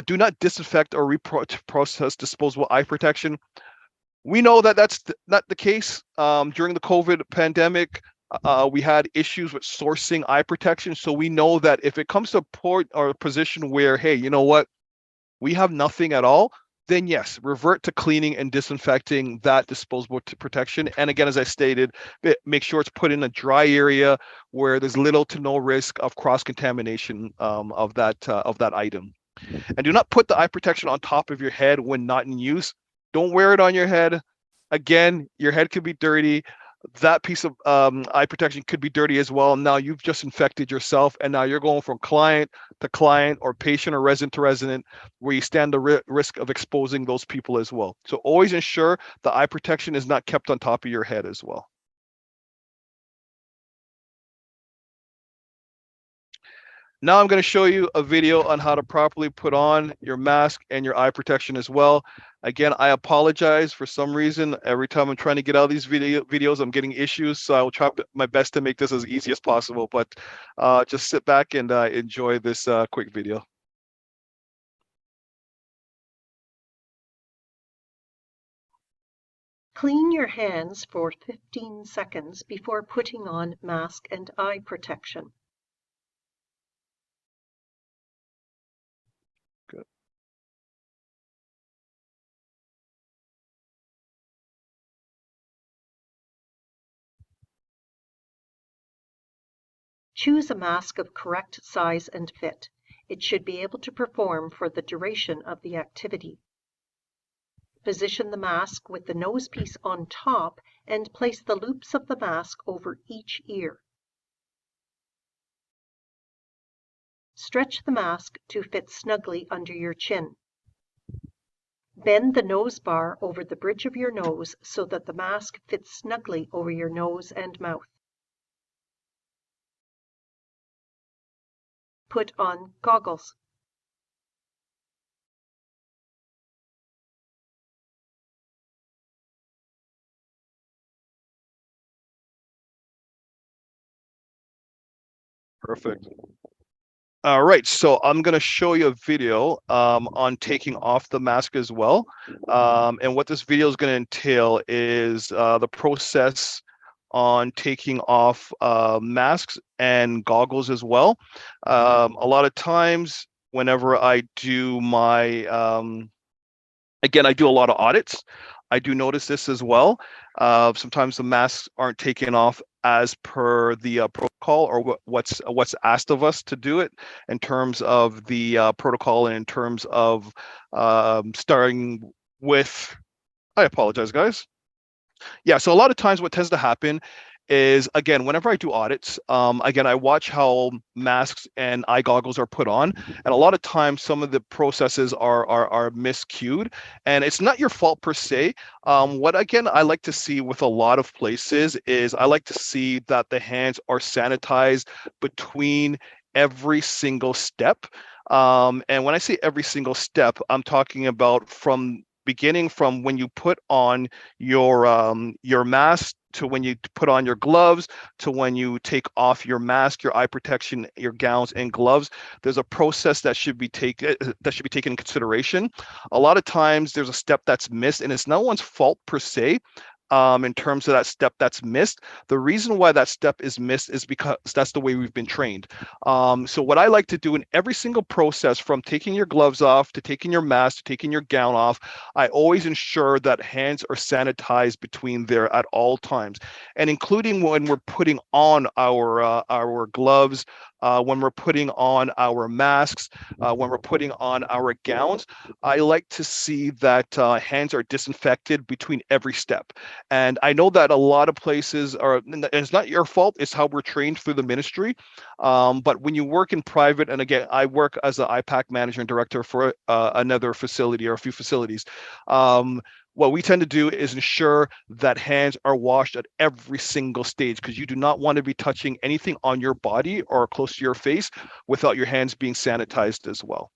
Do not disinfect or reprocess disposable eye protection. We know that that's not the case. During the COVID pandemic, we had issues with sourcing eye protection. So we know that if it comes to a point or a position where, hey, you know what, we have nothing at all, then yes, revert to cleaning and disinfecting that disposable protection. And again, as I stated, make sure it's put in a dry area where there's little to no risk of cross-contamination of that item. And do not put the eye protection on top of your head when not in use. Don't wear it on your head. Again, your head could be dirty. That piece of eye protection could be dirty as well. Now you've just infected yourself, and now you're going from client to client or patient or resident to resident, where you stand the risk of exposing those people as well. So always ensure the eye protection is not kept on top of your head as well. Now I'm going to show you a video on how to properly put on your mask and your eye protection as well. Again, I apologize. For some reason, every time I'm trying to get out of these videos, I'm getting issues. So I will try my best to make this as easy as possible. But just sit back and enjoy this quick video. Clean your hands for 15 seconds before putting on mask and eye protection. Good. Choose a mask of correct size and fit. It should be able to perform for the duration of the activity. Position the mask with the nose piece on top and place the loops of the mask over each ear. Stretch the mask to fit snugly under your chin. Bend the nose bar over the bridge of your nose so that the mask fits snugly over your nose and mouth. Put on goggles. Perfect. All right, so I'm going to show you a video on taking off the mask as well. And what this video is going to entail is the process on taking off masks and goggles as well. A lot of times, whenever I do my, again, I do a lot of audits. I do notice this as well. Sometimes the masks aren't taken off as per the protocol or what's asked of us to do it in terms of the protocol and in terms of starting with. I apologize, guys. Yeah, so a lot of times what tends to happen is, again, whenever I do audits, again, I watch how masks and eye goggles are put on, and a lot of times some of the processes are miscued, and it's not your fault per se. What again I like to see with a lot of places is I like to see that the hands are sanitized between every single step. And when I say every single step, I'm talking about from beginning from when you put on your mask to when you put on your gloves to when you take off your mask, your eye protection, your gowns and gloves. There's a process that should be taken in consideration. A lot of times there's a step that's missed, and it's no one's fault per se. In terms of that step that's missed, the reason why that step is missed is because that's the way we've been trained. So what I like to do in every single process, from taking your gloves off to taking your mask to taking your gown off, I always ensure that hands are sanitized between there at all times, and including when we're putting on our gloves, when we're putting on our masks, when we're putting on our gowns. I like to see that hands are disinfected between every step. And I know that a lot of places are, and it's not your fault, it's how we're trained through the ministry. But when you work in private, and again, I work as an IPAC manager and director for another facility or a few facilities. What we tend to do is ensure that hands are washed at every single stage, because you do not want to be touching anything on your body or close to your face without your hands being sanitized as well.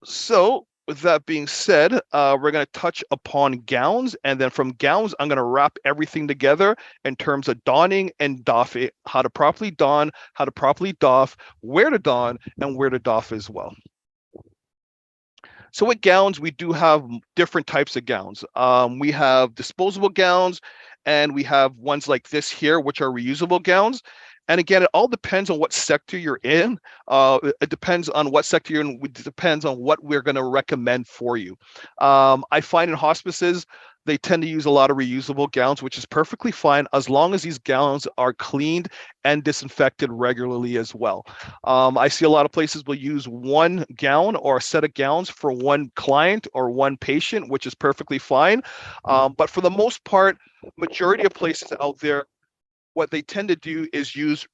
So with that being said, we're going to touch upon gowns, and then from gowns, I'm going to wrap everything together in terms of donning and doffing, how to properly don, how to properly doff, where to don, and where to doff as well. So with gowns, we do have different types of gowns. We have disposable gowns, and we have ones like this here, which are reusable gowns. And again, it all depends on what sector you're in. It depends on what sector you're in. It depends on what we're going to recommend for you. I find in hospices, they tend to use a lot of reusable gowns, which is perfectly fine as long as these gowns are cleaned and disinfected regularly as well. I see a lot of places will use one gown or a set of gowns for one client or one patient, which is perfectly fine. But for the most part, majority of places out there, what they tend to do is use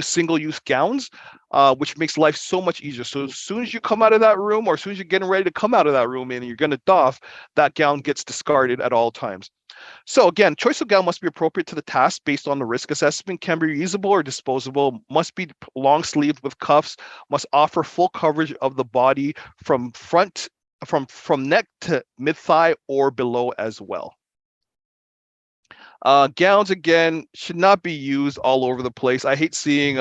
single-use gowns, which makes life so much easier. So as soon as you come out of that room, or as soon as you're getting ready to come out of that room and you're going to doff, that gown gets discarded at all times. So again, choice of gown must be appropriate to the task based on the risk assessment, can be reusable or disposable, must be long sleeved with cuffs, must offer full coverage of the body from neck to mid thigh or below as well. Gowns, again, should not be used all over the place. I hate seeing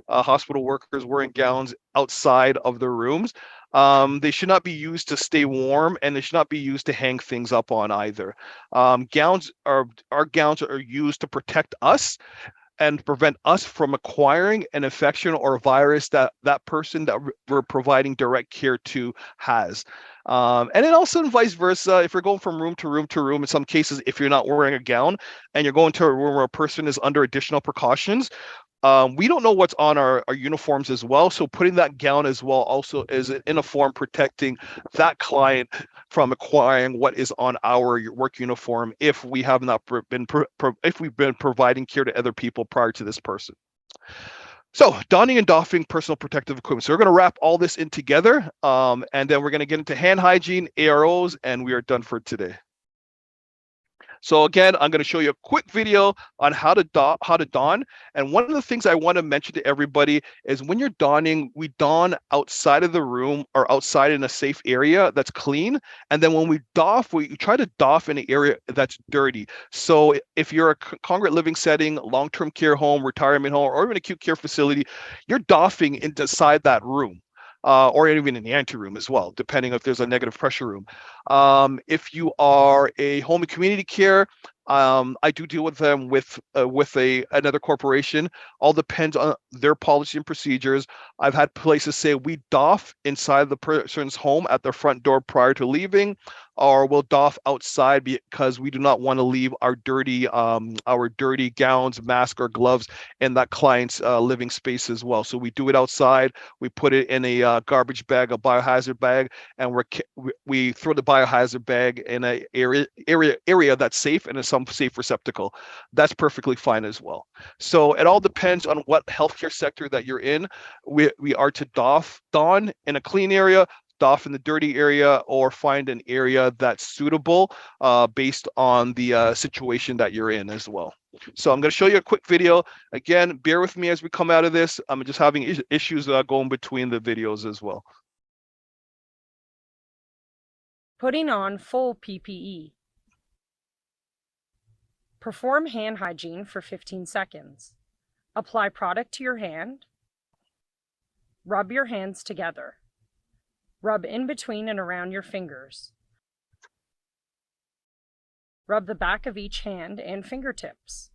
hospital workers wearing gowns outside of their rooms. They should not be used to stay warm, and they should not be used to hang things up on either. Our gowns are used to protect us and prevent us from acquiring an infection or a virus that person that we're providing direct care to has. And then also vice versa, if you're going from room to room to room, in some cases, if you're not wearing a gown and you're going to a room where a person is under additional precautions, we don't know what's on our uniforms as well. So putting that gown as well also is in a form protecting that client from acquiring what is on our work uniform if we have not been if we've been providing care to other people prior to this person. So donning and doffing personal protective equipment. So we're going to wrap all this in together, and then we're going to get into hand hygiene, AROs, and we are done for today. So again, I'm going to show you a quick video on how to don. And one of the things I want to mention to everybody is when you're donning, we don outside of the room or outside in a safe area that's clean. And then when we doff, we try to doff in an area that's dirty. So if you're a congregate living setting, long-term care home, retirement home, or even acute care facility, you're doffing inside that room. Or even in the anteroom as well, depending if there's a negative pressure room. If you are a home and community care, I do deal with them with another corporation. All depends on their policy and procedures. I've had places say we doff inside the person's home at their front door prior to leaving, or we'll doff outside because we do not want to leave our dirty gowns, mask, or gloves in that client's living space as well. So we do it outside. We put it in a garbage bag, a biohazard bag, and we throw the biohazard bag in an area that's safe and in some safe receptacle. That's perfectly fine as well. So it all depends on what healthcare sector that you're in. We are to don in a clean area, doff in the dirty area, or find an area that's suitable based on the situation that you're in as well. So I'm going to show you a quick video. Again, bear with me as we come out of this. I'm just having issues going between the videos as well. Putting on full PPE. Perform hand hygiene for 15 seconds. Apply product to your hand. Rub your hands together. Rub in between and around your fingers. Rub the back of each hand and fingertips.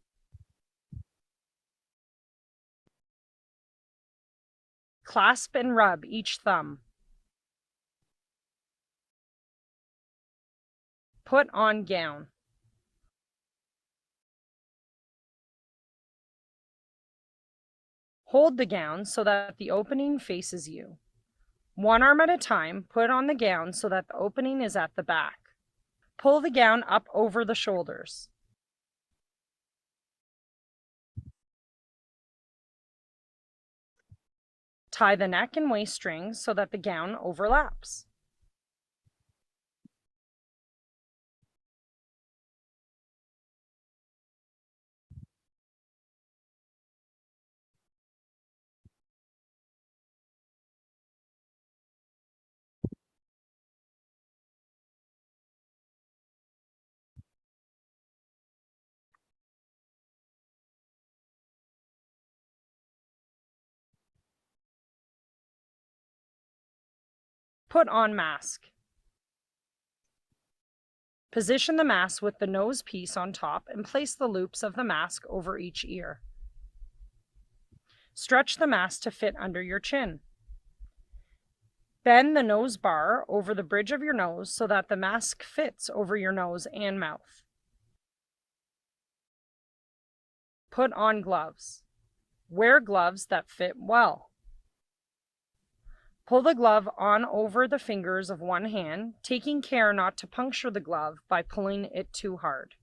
Clasp and rub each thumb. Put on gown. Hold the gown so that the opening faces you. One arm at a time, put on the gown so that the opening is at the back. Pull the gown up over the shoulders. Tie the neck and waist strings so that the gown overlaps. Put on mask. Position the mask with the nose piece on top and place the loops of the mask over each ear. Stretch the mask to fit under your chin. Bend the nose bar over the bridge of your nose so that the mask fits over your nose and mouth. Put on gloves. Wear gloves that fit well. Pull the glove on over the fingers of one hand, taking care not to puncture the glove by pulling it too hard.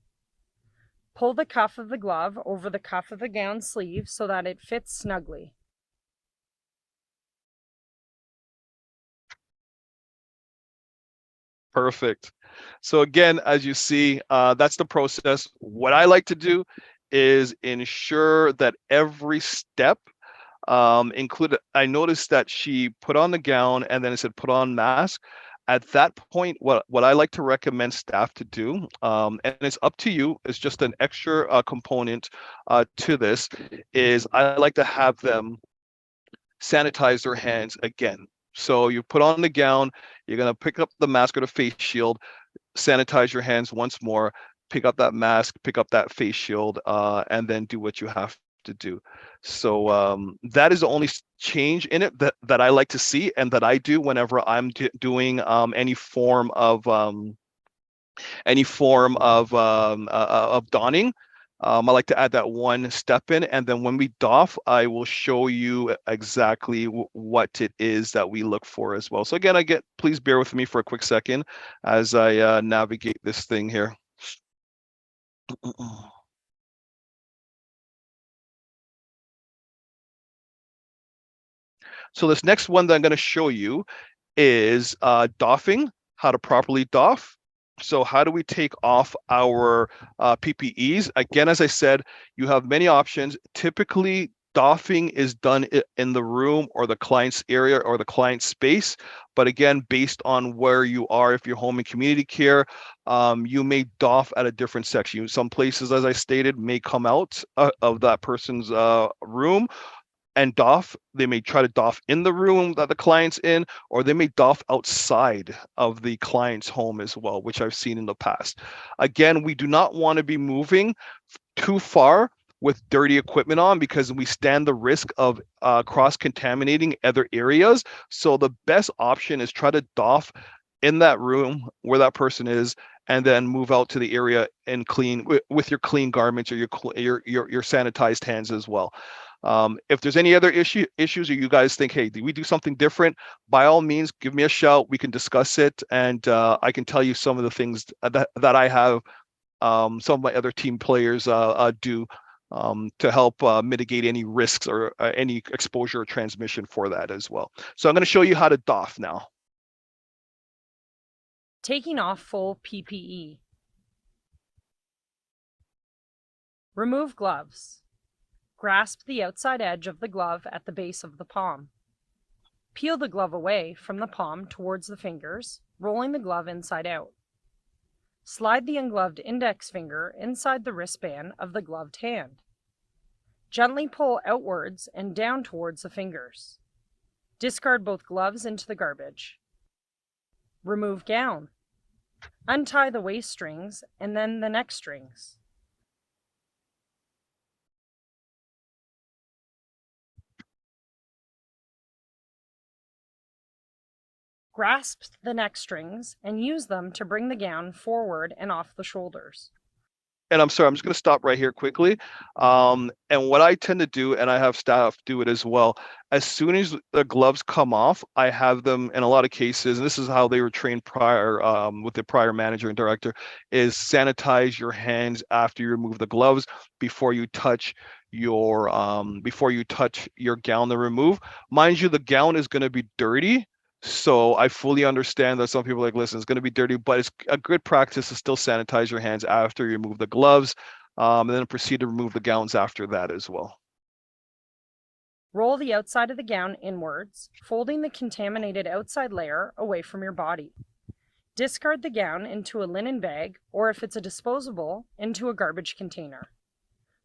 Pull the cuff of the glove over the cuff of the gown sleeve so that it fits snugly. Perfect. So again, as you see, that's the process. What I like to do is ensure that every step included. I noticed that she put on the gown and then it said put on mask. At that point, what I like to recommend staff to do, and it's up to you, it's just an extra component to this, is I like to have them sanitize their hands again. So you put on the gown, you're going to pick up the mask or the face shield, sanitize your hands once more, pick up that mask, pick up that face shield, and then do what you have to do. So that is the only change in it that I like to see and that I do whenever I'm doing any form of donning. I like to add that one step in, and then when we doff, I will show you exactly what it is that we look for as well. So again, please bear with me for a quick second as I navigate this thing here. So this next one that I'm going to show you is doffing, how to properly doff. So how do we take off our PPEs? Again, as I said, you have many options. Typically, doffing is done in the room or the client's area or the client's space. But again, based on where you are, if you're home and community care, you may doff at a different section. Some places, as I stated, may come out of that person's room and doff. They may try to doff in the room that the client's in, or they may doff outside of the client's home as well, which I've seen in the past. Again, we do not want to be moving too far with dirty equipment on because we stand the risk of cross-contaminating other areas. So the best option is try to doff in that room where that person is, and then move out to the area and clean with your clean garments or your sanitized hands as well. If there's any other issues or you guys think, hey, do we do something different? By all means, give me a shout. We can discuss it, and I can tell you some of the things that I have some of my other team players do to help mitigate any risks or any exposure or transmission for that as well. So I'm going to show you how to doff now. Taking off full PPE. Remove gloves. Grasp the outside edge of the glove at the base of the palm. Peel the glove away from the palm towards the fingers, rolling the glove inside out. Slide the ungloved index finger inside the wristband of the gloved hand. Gently pull outwards and down towards the fingers. Discard both gloves into the garbage. Remove gown. Untie the waist strings and then the neck strings. Grasp the neck strings and use them to bring the gown forward and off the shoulders. And I'm sorry, I'm just going to stop right here quickly. And what I tend to do, and I have staff do it as well, as soon as the gloves come off, I have them, in a lot of cases, and this is how they were trained prior with the prior manager and director, is sanitize your hands after you remove the gloves before you touch your gown to remove. Mind you, the gown is going to be dirty. So I fully understand that some people are like, listen, it's going to be dirty, but it's a good practice to still sanitize your hands after you remove the gloves, and then proceed to remove the gowns after that as well. Roll the outside of the gown inwards, folding the contaminated outside layer away from your body. Discard the gown into a linen bag, or if it's a disposable, into a garbage container.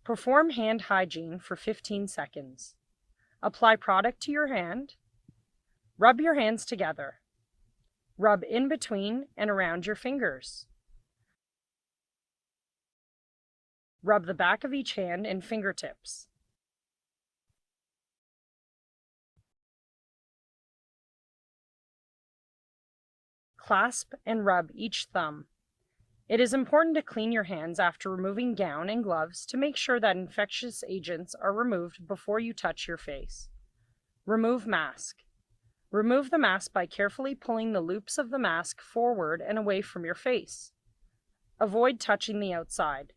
Perform hand hygiene for 15 seconds. Apply product to your hand. Rub your hands together. Rub in between and around your fingers. Rub the back of each hand and fingertips. Clasp and rub each thumb. It is important to clean your hands after removing gown and gloves to make sure that infectious agents are removed before you touch your face. Remove mask. Remove the mask by carefully pulling the loops of the mask forward and away from your face. Avoid touching the outside.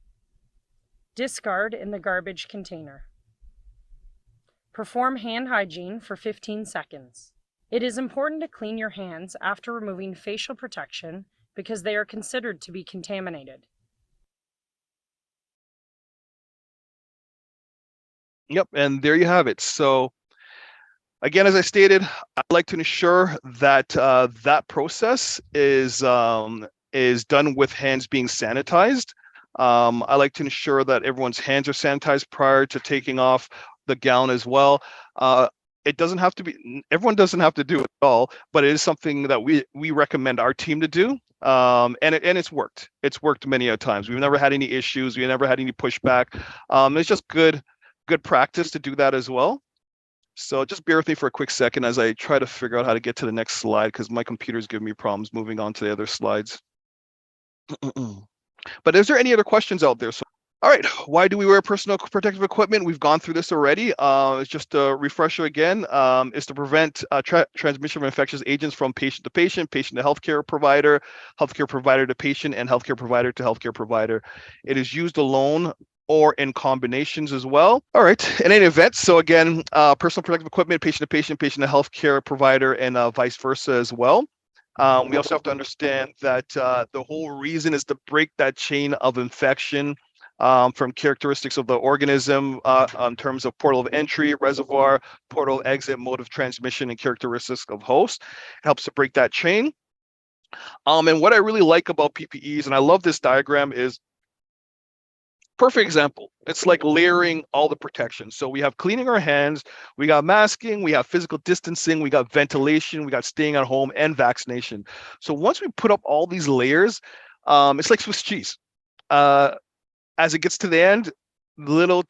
Discard in the garbage container. Perform hand hygiene for 15 seconds. It is important to clean your hands after removing facial protection because they are considered to be contaminated. Yep, and there you have it. So again, as I stated, I like to ensure that that process is done with hands being sanitized. I like to ensure that everyone's hands are sanitized prior to taking off the gown as well. It doesn't have to be, everyone doesn't have to do it at all, but it is something that we recommend our team to do. And it's worked. It's worked many a times. We've never had any issues. We've never had any pushback. It's just good practice to do that as well. So just bear with me for a quick second as I try to figure out how to get to the next slide because my computer's giving me problems moving on to the other slides. But is there any other questions out there? So, all right, why do we wear personal protective equipment? We've gone through this already. It's just a refresher again, is to prevent transmission of infectious agents from patient to patient to healthcare provider to patient, and healthcare provider to healthcare provider. It is used alone or in combinations as well. All right, in any event, so again, personal protective equipment, patient to patient to healthcare provider, and vice versa as well. We also have to understand that the whole reason is to break that chain of infection from characteristics of the organism in terms of portal of entry, reservoir, portal exit, mode of transmission, and characteristics of host. It helps to break that chain. And what I really like about PPEs, and I love this diagram, is perfect example. It's like layering all the protection. So we have cleaning our hands, we got masking, we have physical distancing, we got ventilation, we got staying at home, and vaccination. So once we put up all these layers, it's like Swiss cheese. As it gets to the end, little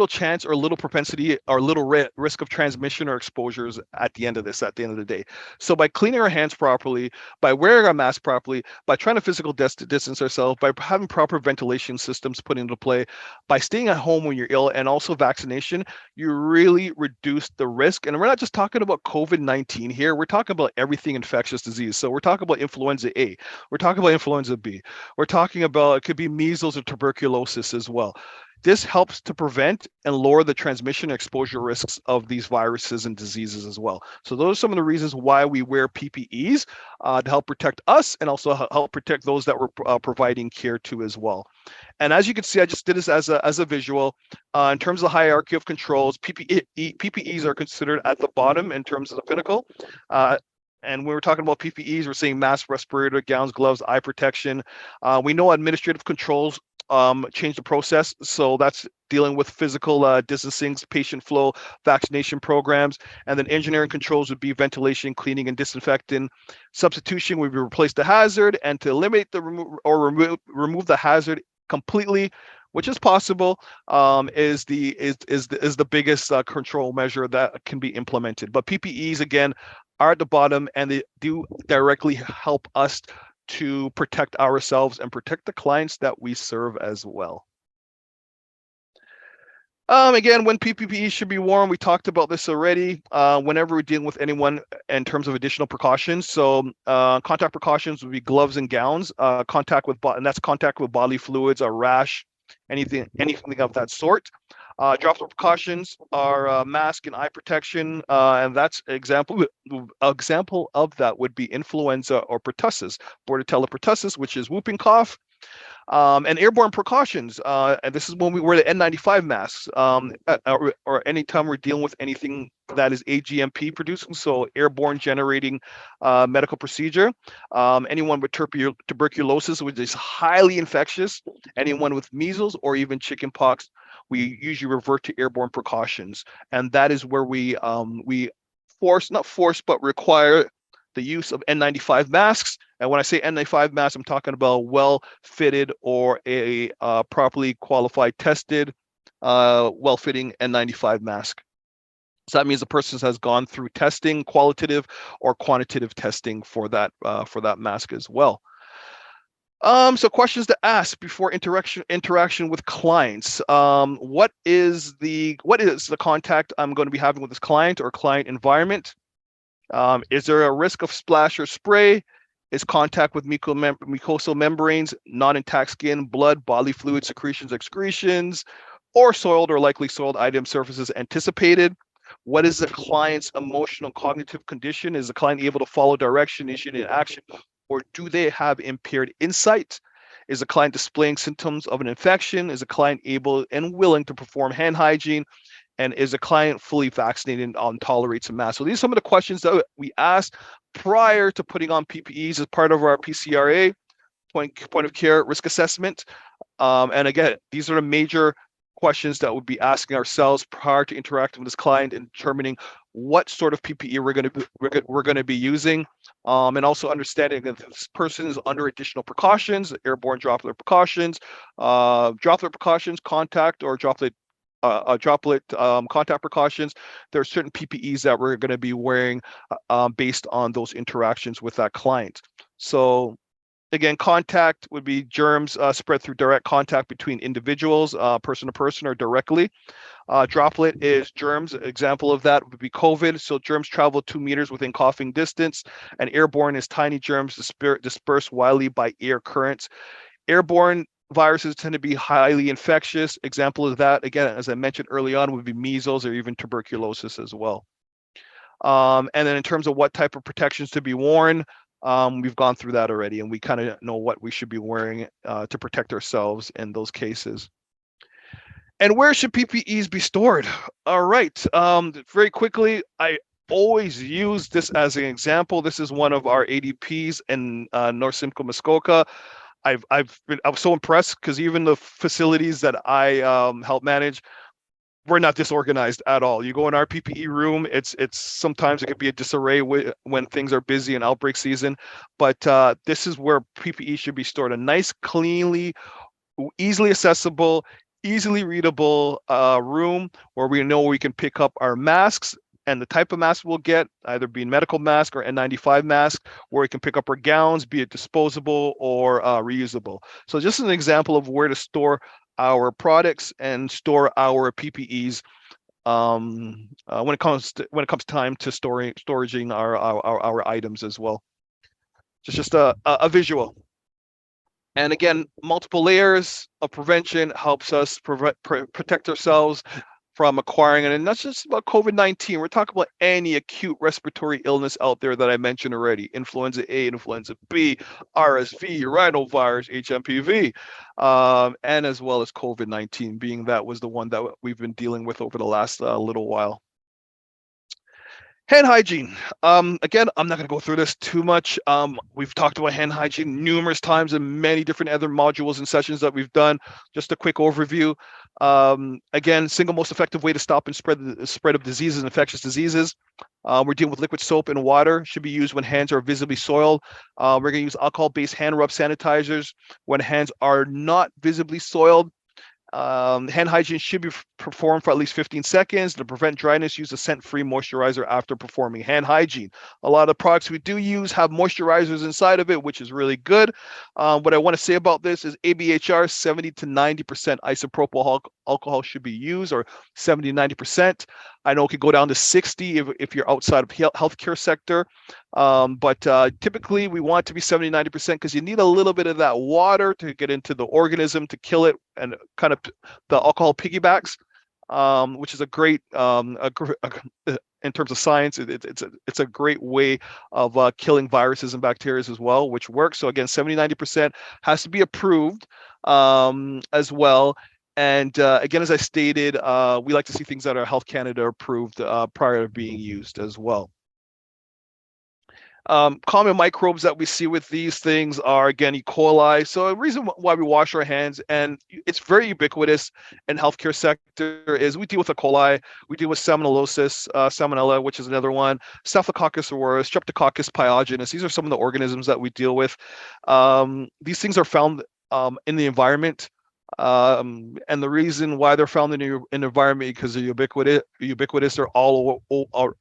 chance or little propensity or little risk of transmission or exposures at the end of the day. So by cleaning our hands properly, by wearing our mask properly, by trying to physical distance ourselves, by having proper ventilation systems put into play, by staying at home when you're ill, and also vaccination, you really reduce the risk. And we're not just talking about COVID-19 here, we're talking about everything infectious disease. So we're talking about influenza A, we're talking about influenza B, we're talking about, it could be measles or tuberculosis as well. This helps to prevent and lower the transmission and exposure risks of these viruses and diseases as well. So those are some of the reasons why we wear PPEs to help protect us and also help protect those that we're providing care to as well. And as you can see, I just did this as a visual. In terms of the hierarchy of controls, PPEs are considered at the bottom in terms of the pinnacle. And when we're talking about PPEs, we're saying mask, respirator, gowns, gloves, eye protection. We know administrative controls change the process. So that's dealing with physical distancing, patient flow, vaccination programs, and then engineering controls would be ventilation, cleaning, and disinfecting. Substitution would be replace the hazard, and to eliminate the remove the hazard completely, which is possible, is the biggest control measure that can be implemented. But PPEs again are at the bottom, and they do directly help us to protect ourselves and protect the clients that we serve as well. Again, when PPE should be worn, we talked about this already. Whenever we're dealing with anyone in terms of additional precautions. So contact precautions would be gloves and gowns, and that's contact with bodily fluids, a rash, anything of that sort. Droplet precautions are mask and eye protection, and that's example of that would be influenza or pertussis, Bordetella pertussis, which is whooping cough. And airborne precautions, and this is when we wear the N95 masks, or anytime we're dealing with anything that is AGMP producing, so airborne generating medical procedure. Anyone with tuberculosis, which is highly infectious, anyone with measles or even chickenpox, we usually revert to airborne precautions, and that is where we require the use of N95 masks. And when I say N95 masks, I'm talking about well-fitted or a properly qualified, tested, well-fitting N95 mask. So that means the person has gone through testing, qualitative or quantitative testing for that mask as well. So questions to ask before interaction with clients. What is the contact I'm going to be having with this client or client environment? Is there a risk of splash or spray? Is contact with mucosal membranes, non-intact skin, blood, bodily fluid, secretions, excretions, or soiled or likely soiled item surfaces anticipated? What is the client's emotional cognitive condition? Is the client able to follow direction, initiate action, or do they have impaired insight? Is the client displaying symptoms of an infection? Is the client able and willing to perform hand hygiene? And is a client fully vaccinated and tolerates a mask? So these are some of the questions that we asked prior to putting on PPEs as part of our PCRA, point of care risk assessment. And again, these are the major questions that we'll be asking ourselves prior to interacting with this client and determining what sort of PPE we're going to be using, and also understanding that this person is under additional precautions, airborne contact precautions. There are certain PPEs that we're going to be wearing based on those interactions with that client. So again, contact would be germs spread through direct contact between individuals, person to person or directly. Droplet is germs. Example of that would be COVID. So germs travel 2 meters within coughing distance, and airborne is tiny germs dispersed widely by air currents. Airborne viruses tend to be highly infectious. Example of that, again, as I mentioned early on, would be measles or even tuberculosis as well. And then in terms of what type of protections to be worn, We've gone through that already, and we kind of know what we should be wearing to protect ourselves in those cases. And where should PPEs be stored? All right, very quickly, I always use this as an example. This is one of our ADPs in North Simcoe, Muskoka. I was so impressed because even the facilities that I help manage, we're not disorganized at all. You go in our PPE room, it's sometimes it could be a disarray when things are busy in outbreak season, but this is where PPE should be stored. A nice, cleanly, easily accessible, easily readable room where we know we can pick up our masks and the type of mask we'll get, either being medical mask or N95 mask, where we can pick up our gowns, be it disposable or reusable. So just an example of where to store our products and store our PPEs when it comes time to storaging our items as well. Just a visual. And again, multiple layers of prevention helps us protect ourselves from acquiring, and not just about COVID-19. We're talking about any acute respiratory illness out there that I mentioned already: influenza A, influenza B, RSV, rhinovirus, HMPV, and as well as COVID-19, being that was the one that we've been dealing with over the last little while. Hand hygiene. Again, I'm not going to go through this too much. We've talked about hand hygiene numerous times in many different other modules and sessions that we've done. Just a quick overview. Again, single most effective way to stop and spread the spread of diseases and infectious diseases. We're dealing with liquid soap and water. Should be used when hands are visibly soiled. We're going to use alcohol-based hand rub sanitizers when hands are not visibly soiled. Hand hygiene should be performed for at least 15 seconds. To prevent dryness, use a scent-free moisturizer after performing hand hygiene. A lot of the products we do use have moisturizers inside of it, which is really good. What I want to say about this is ABHR, 70 to 90% isopropyl alcohol should be used, or 70 to 90%. I know it could go down to 60 if you're outside of healthcare sector. But typically we want it to be 70, 90% because you need a little bit of that water to get into the organism to kill it, and kind of the alcohol piggybacks, which is a great, in terms of science, it's a great way of killing viruses and bacteria as well, which works. So again, 70, 90% has to be approved as well. And again, as I stated, we like to see things that are Health Canada approved prior to being used as well. Common microbes that we see with these things are, again, E. coli. So a reason why we wash our hands, and it's very ubiquitous in healthcare sector, is we deal with E. coli, we deal with salmonella, which is another one, Staphylococcus aureus, Streptococcus pyogenes. These are some of the organisms that we deal with. These things are found in the environment. And the reason why they're found in the environment because they're ubiquitous. They're all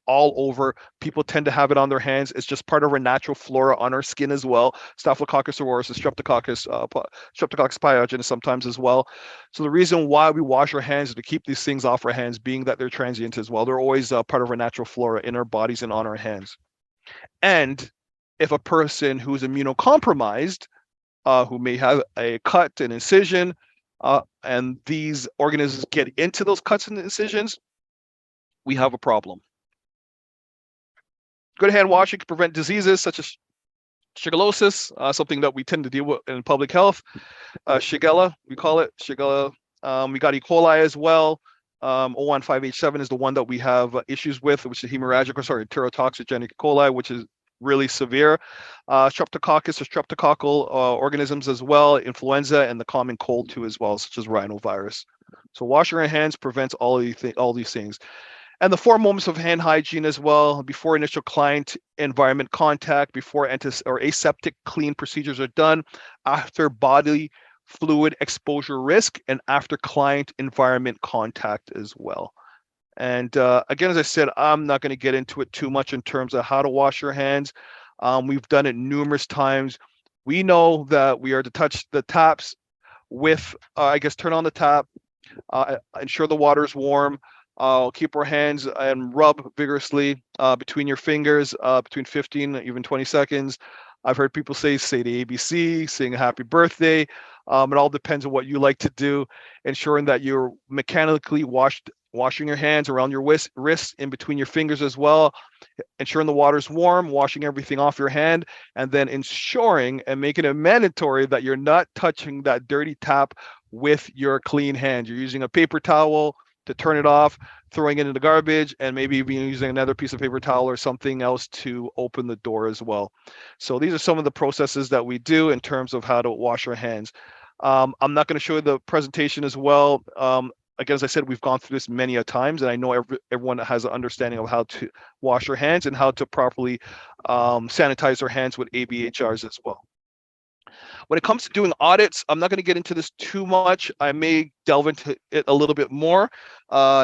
over. People tend to have it on their hands. It's just part of our natural flora on our skin as well. Staphylococcus aureus, Streptococcus pyogenes sometimes as well. So the reason why we wash our hands is to keep these things off our hands, being that they're transient as well. They're always part of our natural flora in our bodies and on our hands. And if a person who's immunocompromised, who may have a cut, an incision, and these organisms get into those cuts and incisions, we have a problem. Good hand washing can prevent diseases such as shigellosis, something that we tend to deal with in public health. Shigella, we call it Shigella. We got E. coli as well. 015H7 is the one that we have issues with, which is enterotoxigenic E. coli, which is really severe. Streptococcus or streptococcal organisms as well, influenza, and the common cold too as well, such as rhinovirus. So washing our hands prevents all these things. And the 4 moments of hand hygiene as well: before initial client environment contact, before aseptic clean procedures are done, after bodily fluid exposure risk, and after client environment contact as well. And again, as I said, I'm not going to get into it too much in terms of how to wash your hands. We've done it numerous times. We know that we are to touch the taps with, turn on the tap, ensure the water is warm, keep our hands and rub vigorously between your fingers, between 15, even 20 seconds. I've heard people say the ABC, sing a happy birthday. It all depends on what you like to do, ensuring that you're mechanically washed washing your hands around your wrists, in between your fingers as well, ensuring the water's warm, washing everything off your hand, and then ensuring and making it mandatory that you're not touching that dirty tap with your clean hand. You're using a paper towel to turn it off, throwing it in the garbage, and maybe even using another piece of paper towel or something else to open the door as well. So these are some of the processes that we do in terms of how to wash our hands. I'm not going to show you the presentation as well. Again, as I said, we've gone through this many a times, and I know everyone has an understanding of how to wash their hands and how to properly sanitize their hands with ABHRs as well. When it comes to doing audits, I'm not going to get into this too much. I may delve into it a little bit more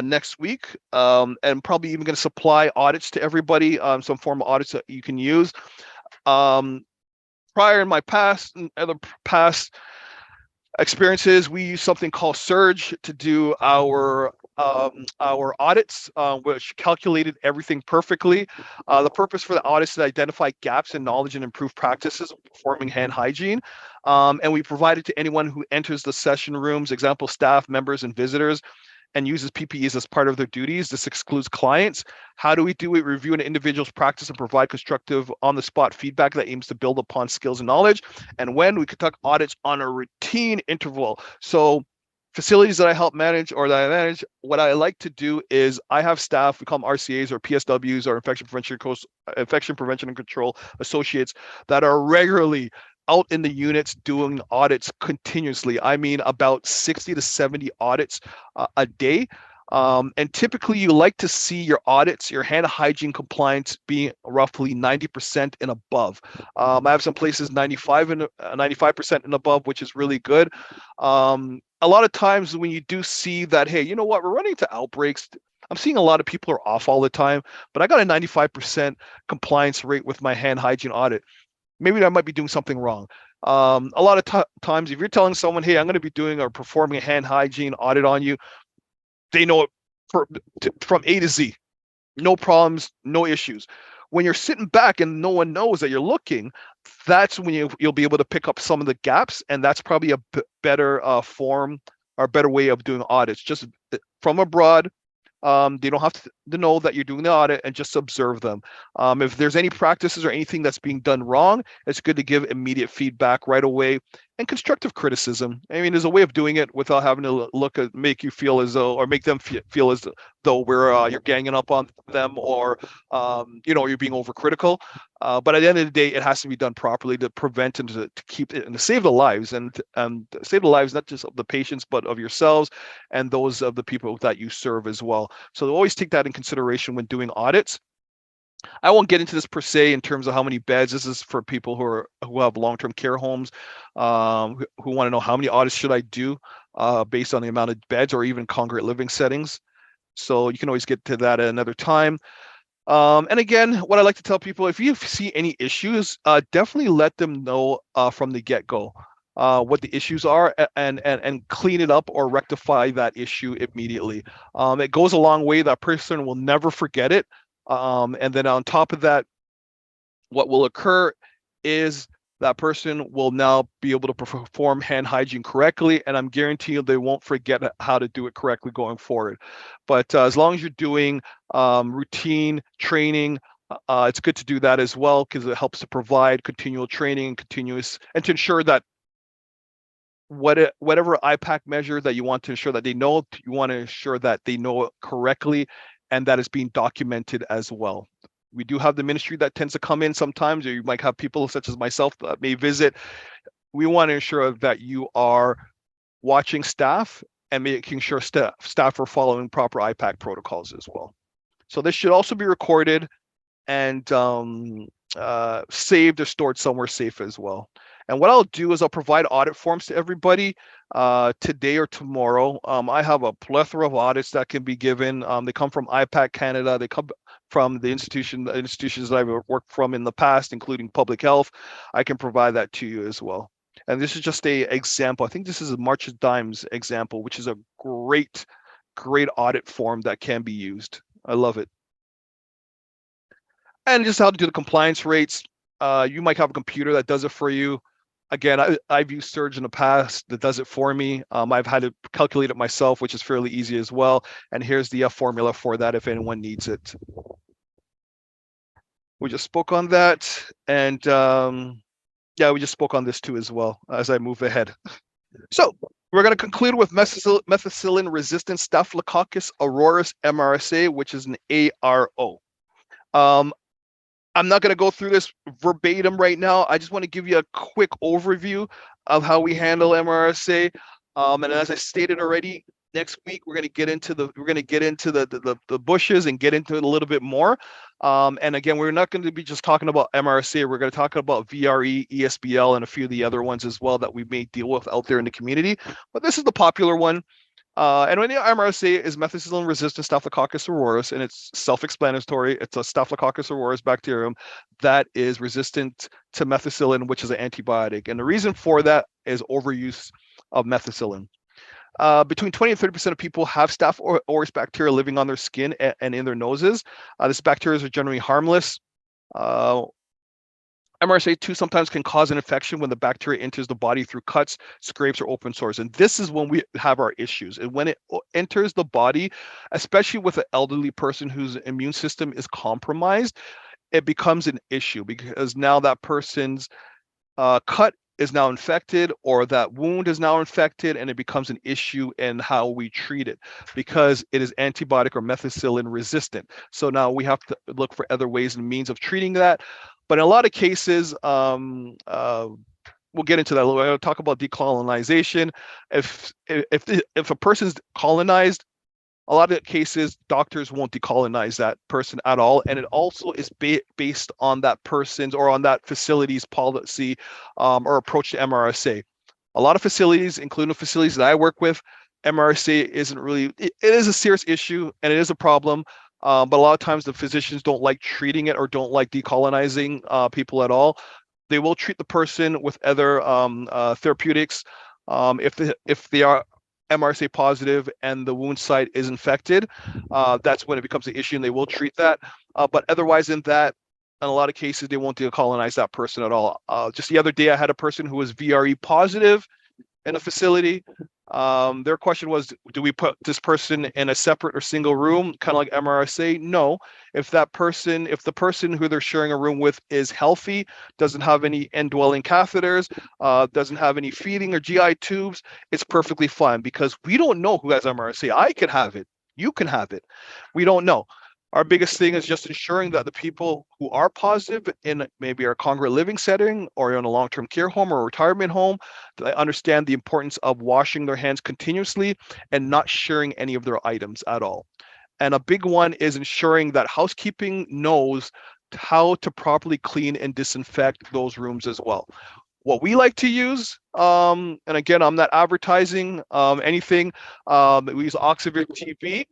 next week, and probably even going to supply audits to everybody, some form of audits that you can use. Prior in my past and other past experiences, we use something called Surge to do our audits, which calculated everything perfectly. The purpose for the audits is to identify gaps in knowledge and improve practices of performing hand hygiene. And we provide it to anyone who enters the session rooms, example, staff members and visitors, and uses PPEs as part of their duties. This excludes clients. How do we do it? Review an individual's practice and provide constructive on-the-spot feedback that aims to build upon skills and knowledge. And when we conduct audits on a routine interval. So facilities that I help manage or that I manage, what I like to do is I have staff, we call them RCAs or PSWs or infection prevention and control associates, that are regularly out in the units doing audits continuously. I mean, about 60 to 70 audits a day. And typically you like to see your audits, your hand hygiene compliance being roughly 90% and above. I have some places 95% and above, which is really good. A lot of times when you do see that, hey, you know what, we're running into outbreaks. I'm seeing a lot of people are off all the time, but I got a 95% compliance rate with my hand hygiene audit. Maybe I might be doing something wrong. A lot of times, if you're telling someone, hey, I'm going to be doing or performing a hand hygiene audit on you, they know it from A to Z. No problems, no issues. When you're sitting back and no one knows that you're looking, that's when you'll be able to pick up some of the gaps, and that's probably a better form or better way of doing audits. Just from abroad, they don't have to know that you're doing the audit, and just observe them. If there's any practices or anything that's being done wrong, it's good to give immediate feedback right away, and constructive criticism. I mean, there's a way of doing it without having to make you feel as though, or make them feel as though you're ganging up on them, or you're being overcritical. But at the end of the day, it has to be done properly to prevent and to keep it and to save the lives, and save the lives not just of the patients but of yourselves and those of the people that you serve as well. So always take that in consideration when doing audits. I won't get into this per se in terms of how many beds. This is for people who have long-term care homes, who want to know how many audits should I do based on the amount of beds, or even congregate living settings. So you can always get to that at another time. And again, what I like to tell people, if you see any issues, definitely let them know from the get-go what the issues are, and clean it up or rectify that issue immediately. It goes a long way. That person will never forget it. And then on top of that, what will occur is that person will now be able to perform hand hygiene correctly, and I'm guaranteeing they won't forget how to do it correctly going forward. But as long as you're doing routine training, it's good to do that as well, because it helps to provide continual training and to ensure that whatever IPAC measure that you want to ensure that they know, you want to ensure that they know it correctly, and that is being documented as well. We do have the ministry that tends to come in sometimes, or you might have people such as myself that may visit. We want to ensure that you are watching staff and making sure staff are following proper IPAC protocols as well. So this should also be recorded and saved or stored somewhere safe as well. And what I'll do is I'll provide audit forms to everybody today or tomorrow. I have a plethora of audits that can be given. They come from IPAC Canada. They come from the institutions that I've worked from in the past, including public health. I can provide that to you as well. And this is just an example. I think this is a March of Dimes example, which is a great audit form that can be used. I love it. And just how to do the compliance rates. You might have a computer that does it for you. Again, I've used Surge in the past that does it for me. I've had to calculate it myself, which is fairly easy as well. And here's the formula for that if anyone needs it. We just spoke on that. And yeah, we just spoke on this too as well as I move ahead. So we're going to conclude with methicillin-resistant Staphylococcus aureus MRSA, which is an ARO. I'm not going to go through this verbatim right now. I just want to give you a quick overview of how we handle MRSA. And as I stated already, next week we're going to get into the bushes and get into it a little bit more. And again, we're not going to be just talking about MRSA. We're going to talk about VRE, ESBL, and a few of the other ones as well that we may deal with out there in the community. But this is the popular one. And when the MRSA is methicillin-resistant Staphylococcus aureus, and it's self-explanatory. It's a Staphylococcus aureus bacterium that is resistant to methicillin, which is an antibiotic. And the reason for that is overuse of methicillin. Between 20 and 30% of people have Staph aureus bacteria living on their skin and in their noses. These bacteria are generally harmless. MRSA2 sometimes can cause an infection when the bacteria enters the body through cuts, scrapes, or open sores. And this is when we have our issues. And when it enters the body, especially with an elderly person whose immune system is compromised, it becomes an issue because now that person's cut is now infected or that wound is now infected, and it becomes an issue in how we treat it because it is antibiotic or methicillin resistant. So now we have to look for other ways and means of treating that. But in a lot of cases, we'll get into that. I'll talk about decolonization. If a person's colonized, a lot of cases, doctors won't decolonize that person at all. And it also is based on that person's or on that facility's policy or approach to MRSA. A lot of facilities, including the facilities that I work with, MRSA isn't really, it is a serious issue and it is a problem. But a lot of times the physicians don't like treating it or don't like decolonizing people at all. They will treat the person with other therapeutics if they are MRSA positive and the wound site is infected. That's when it becomes an issue and they will treat that. But otherwise in that, in a lot of cases, they won't decolonize that person at all. Just the other day, I had a person who was VRE positive in a facility. Their question was, do we put this person in a separate or single room, kind of like MRSA? No. If the person who they're sharing a room with is healthy, doesn't have any indwelling catheters, doesn't have any feeding or GI tubes, it's perfectly fine because we don't know who has MRSA. I can have it. You can have it. We don't know. Our biggest thing is just ensuring that the people who are positive in maybe our congregate living setting or in a long-term care home or a retirement home, they understand the importance of washing their hands continuously and not sharing any of their items at all. And a big one is ensuring that housekeeping knows how to properly clean and disinfect those rooms as well. What we like to use, and again, I'm not advertising anything, we use Oxivir TV.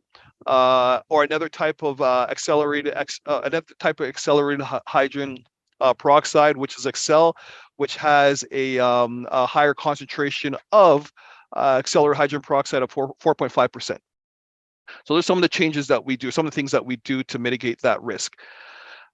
Or another type of accelerated hydrogen peroxide, which is Excel, which has a higher concentration of accelerated hydrogen peroxide of 4.5%. So there's some of the changes that we do, some of the things that we do to mitigate that risk.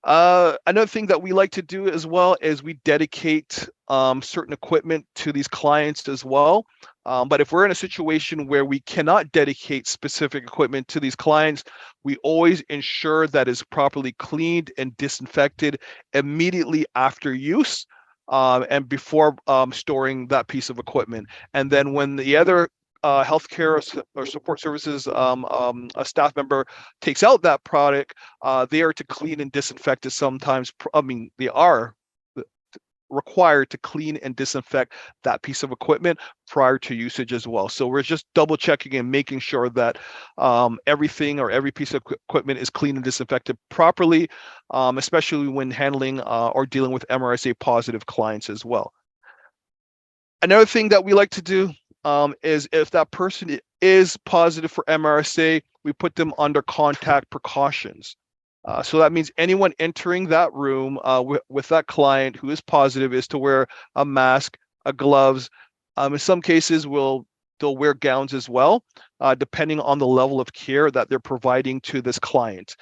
Another thing that we like to do as well is we dedicate certain equipment to these clients as well. But if we're in a situation where we cannot dedicate specific equipment to these clients, we always ensure that it's properly cleaned and disinfected immediately after use and before storing that piece of equipment. And then when the other healthcare or support services a staff member takes out that product, they are to clean and disinfect it sometimes. They are required to clean and disinfect that piece of equipment prior to usage as well. So we're just double checking and making sure that everything or every piece of equipment is clean and disinfected properly, especially when handling or dealing with MRSA positive clients as well. Another thing that we like to do is if that person is positive for MRSA, we put them under contact precautions. So that means anyone entering that room with that client who is positive is to wear a mask, gloves. In some cases, they'll wear gowns as well, depending on the level of care that they're providing to this client.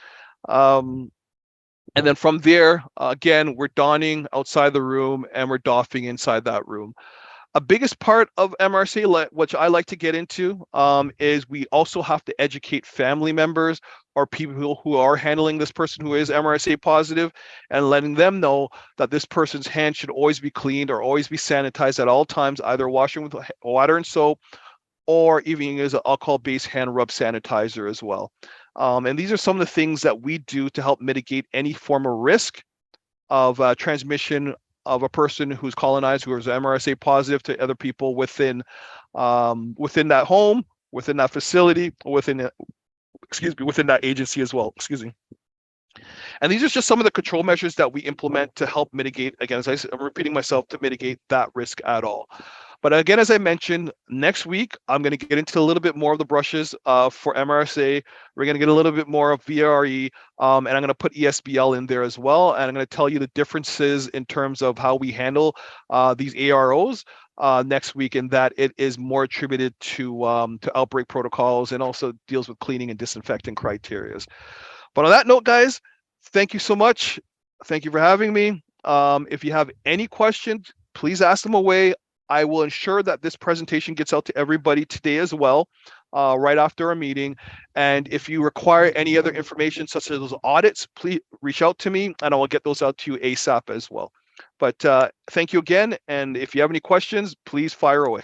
And then from there, again, we're donning outside the room and we're doffing inside that room. A biggest part of MRSA, which I like to get into, is we also have to educate family members or people who are handling this person who is MRSA positive, and letting them know that this person's hands should always be cleaned or always be sanitized at all times, either washing with water and soap, or even use an alcohol-based hand rub sanitizer as well. And these are some of the things that we do to help mitigate any form of risk of transmission of a person who's colonized, who is MRSA positive, to other people within that home, within that facility, within that agency as well. And these are just some of the control measures that we implement to help mitigate, again, as I'm repeating myself, to mitigate that risk at all. But again, as I mentioned, next week, I'm going to get into a little bit more of the brushes for MRSA. We're going to get a little bit more of VRE, and I'm going to put ESBL in there as well. And I'm going to tell you the differences in terms of how we handle these AROs next week, and that it is more attributed to outbreak protocols and also deals with cleaning and disinfecting criteria. But on that note, guys, thank you so much. Thank you for having me. If you have any questions, please ask them away. I will ensure that this presentation gets out to everybody today as well, right after our meeting. And if you require any other information, such as those audits, please reach out to me and I will get those out to you ASAP as well. But thank you again. And if you have any questions, please fire away.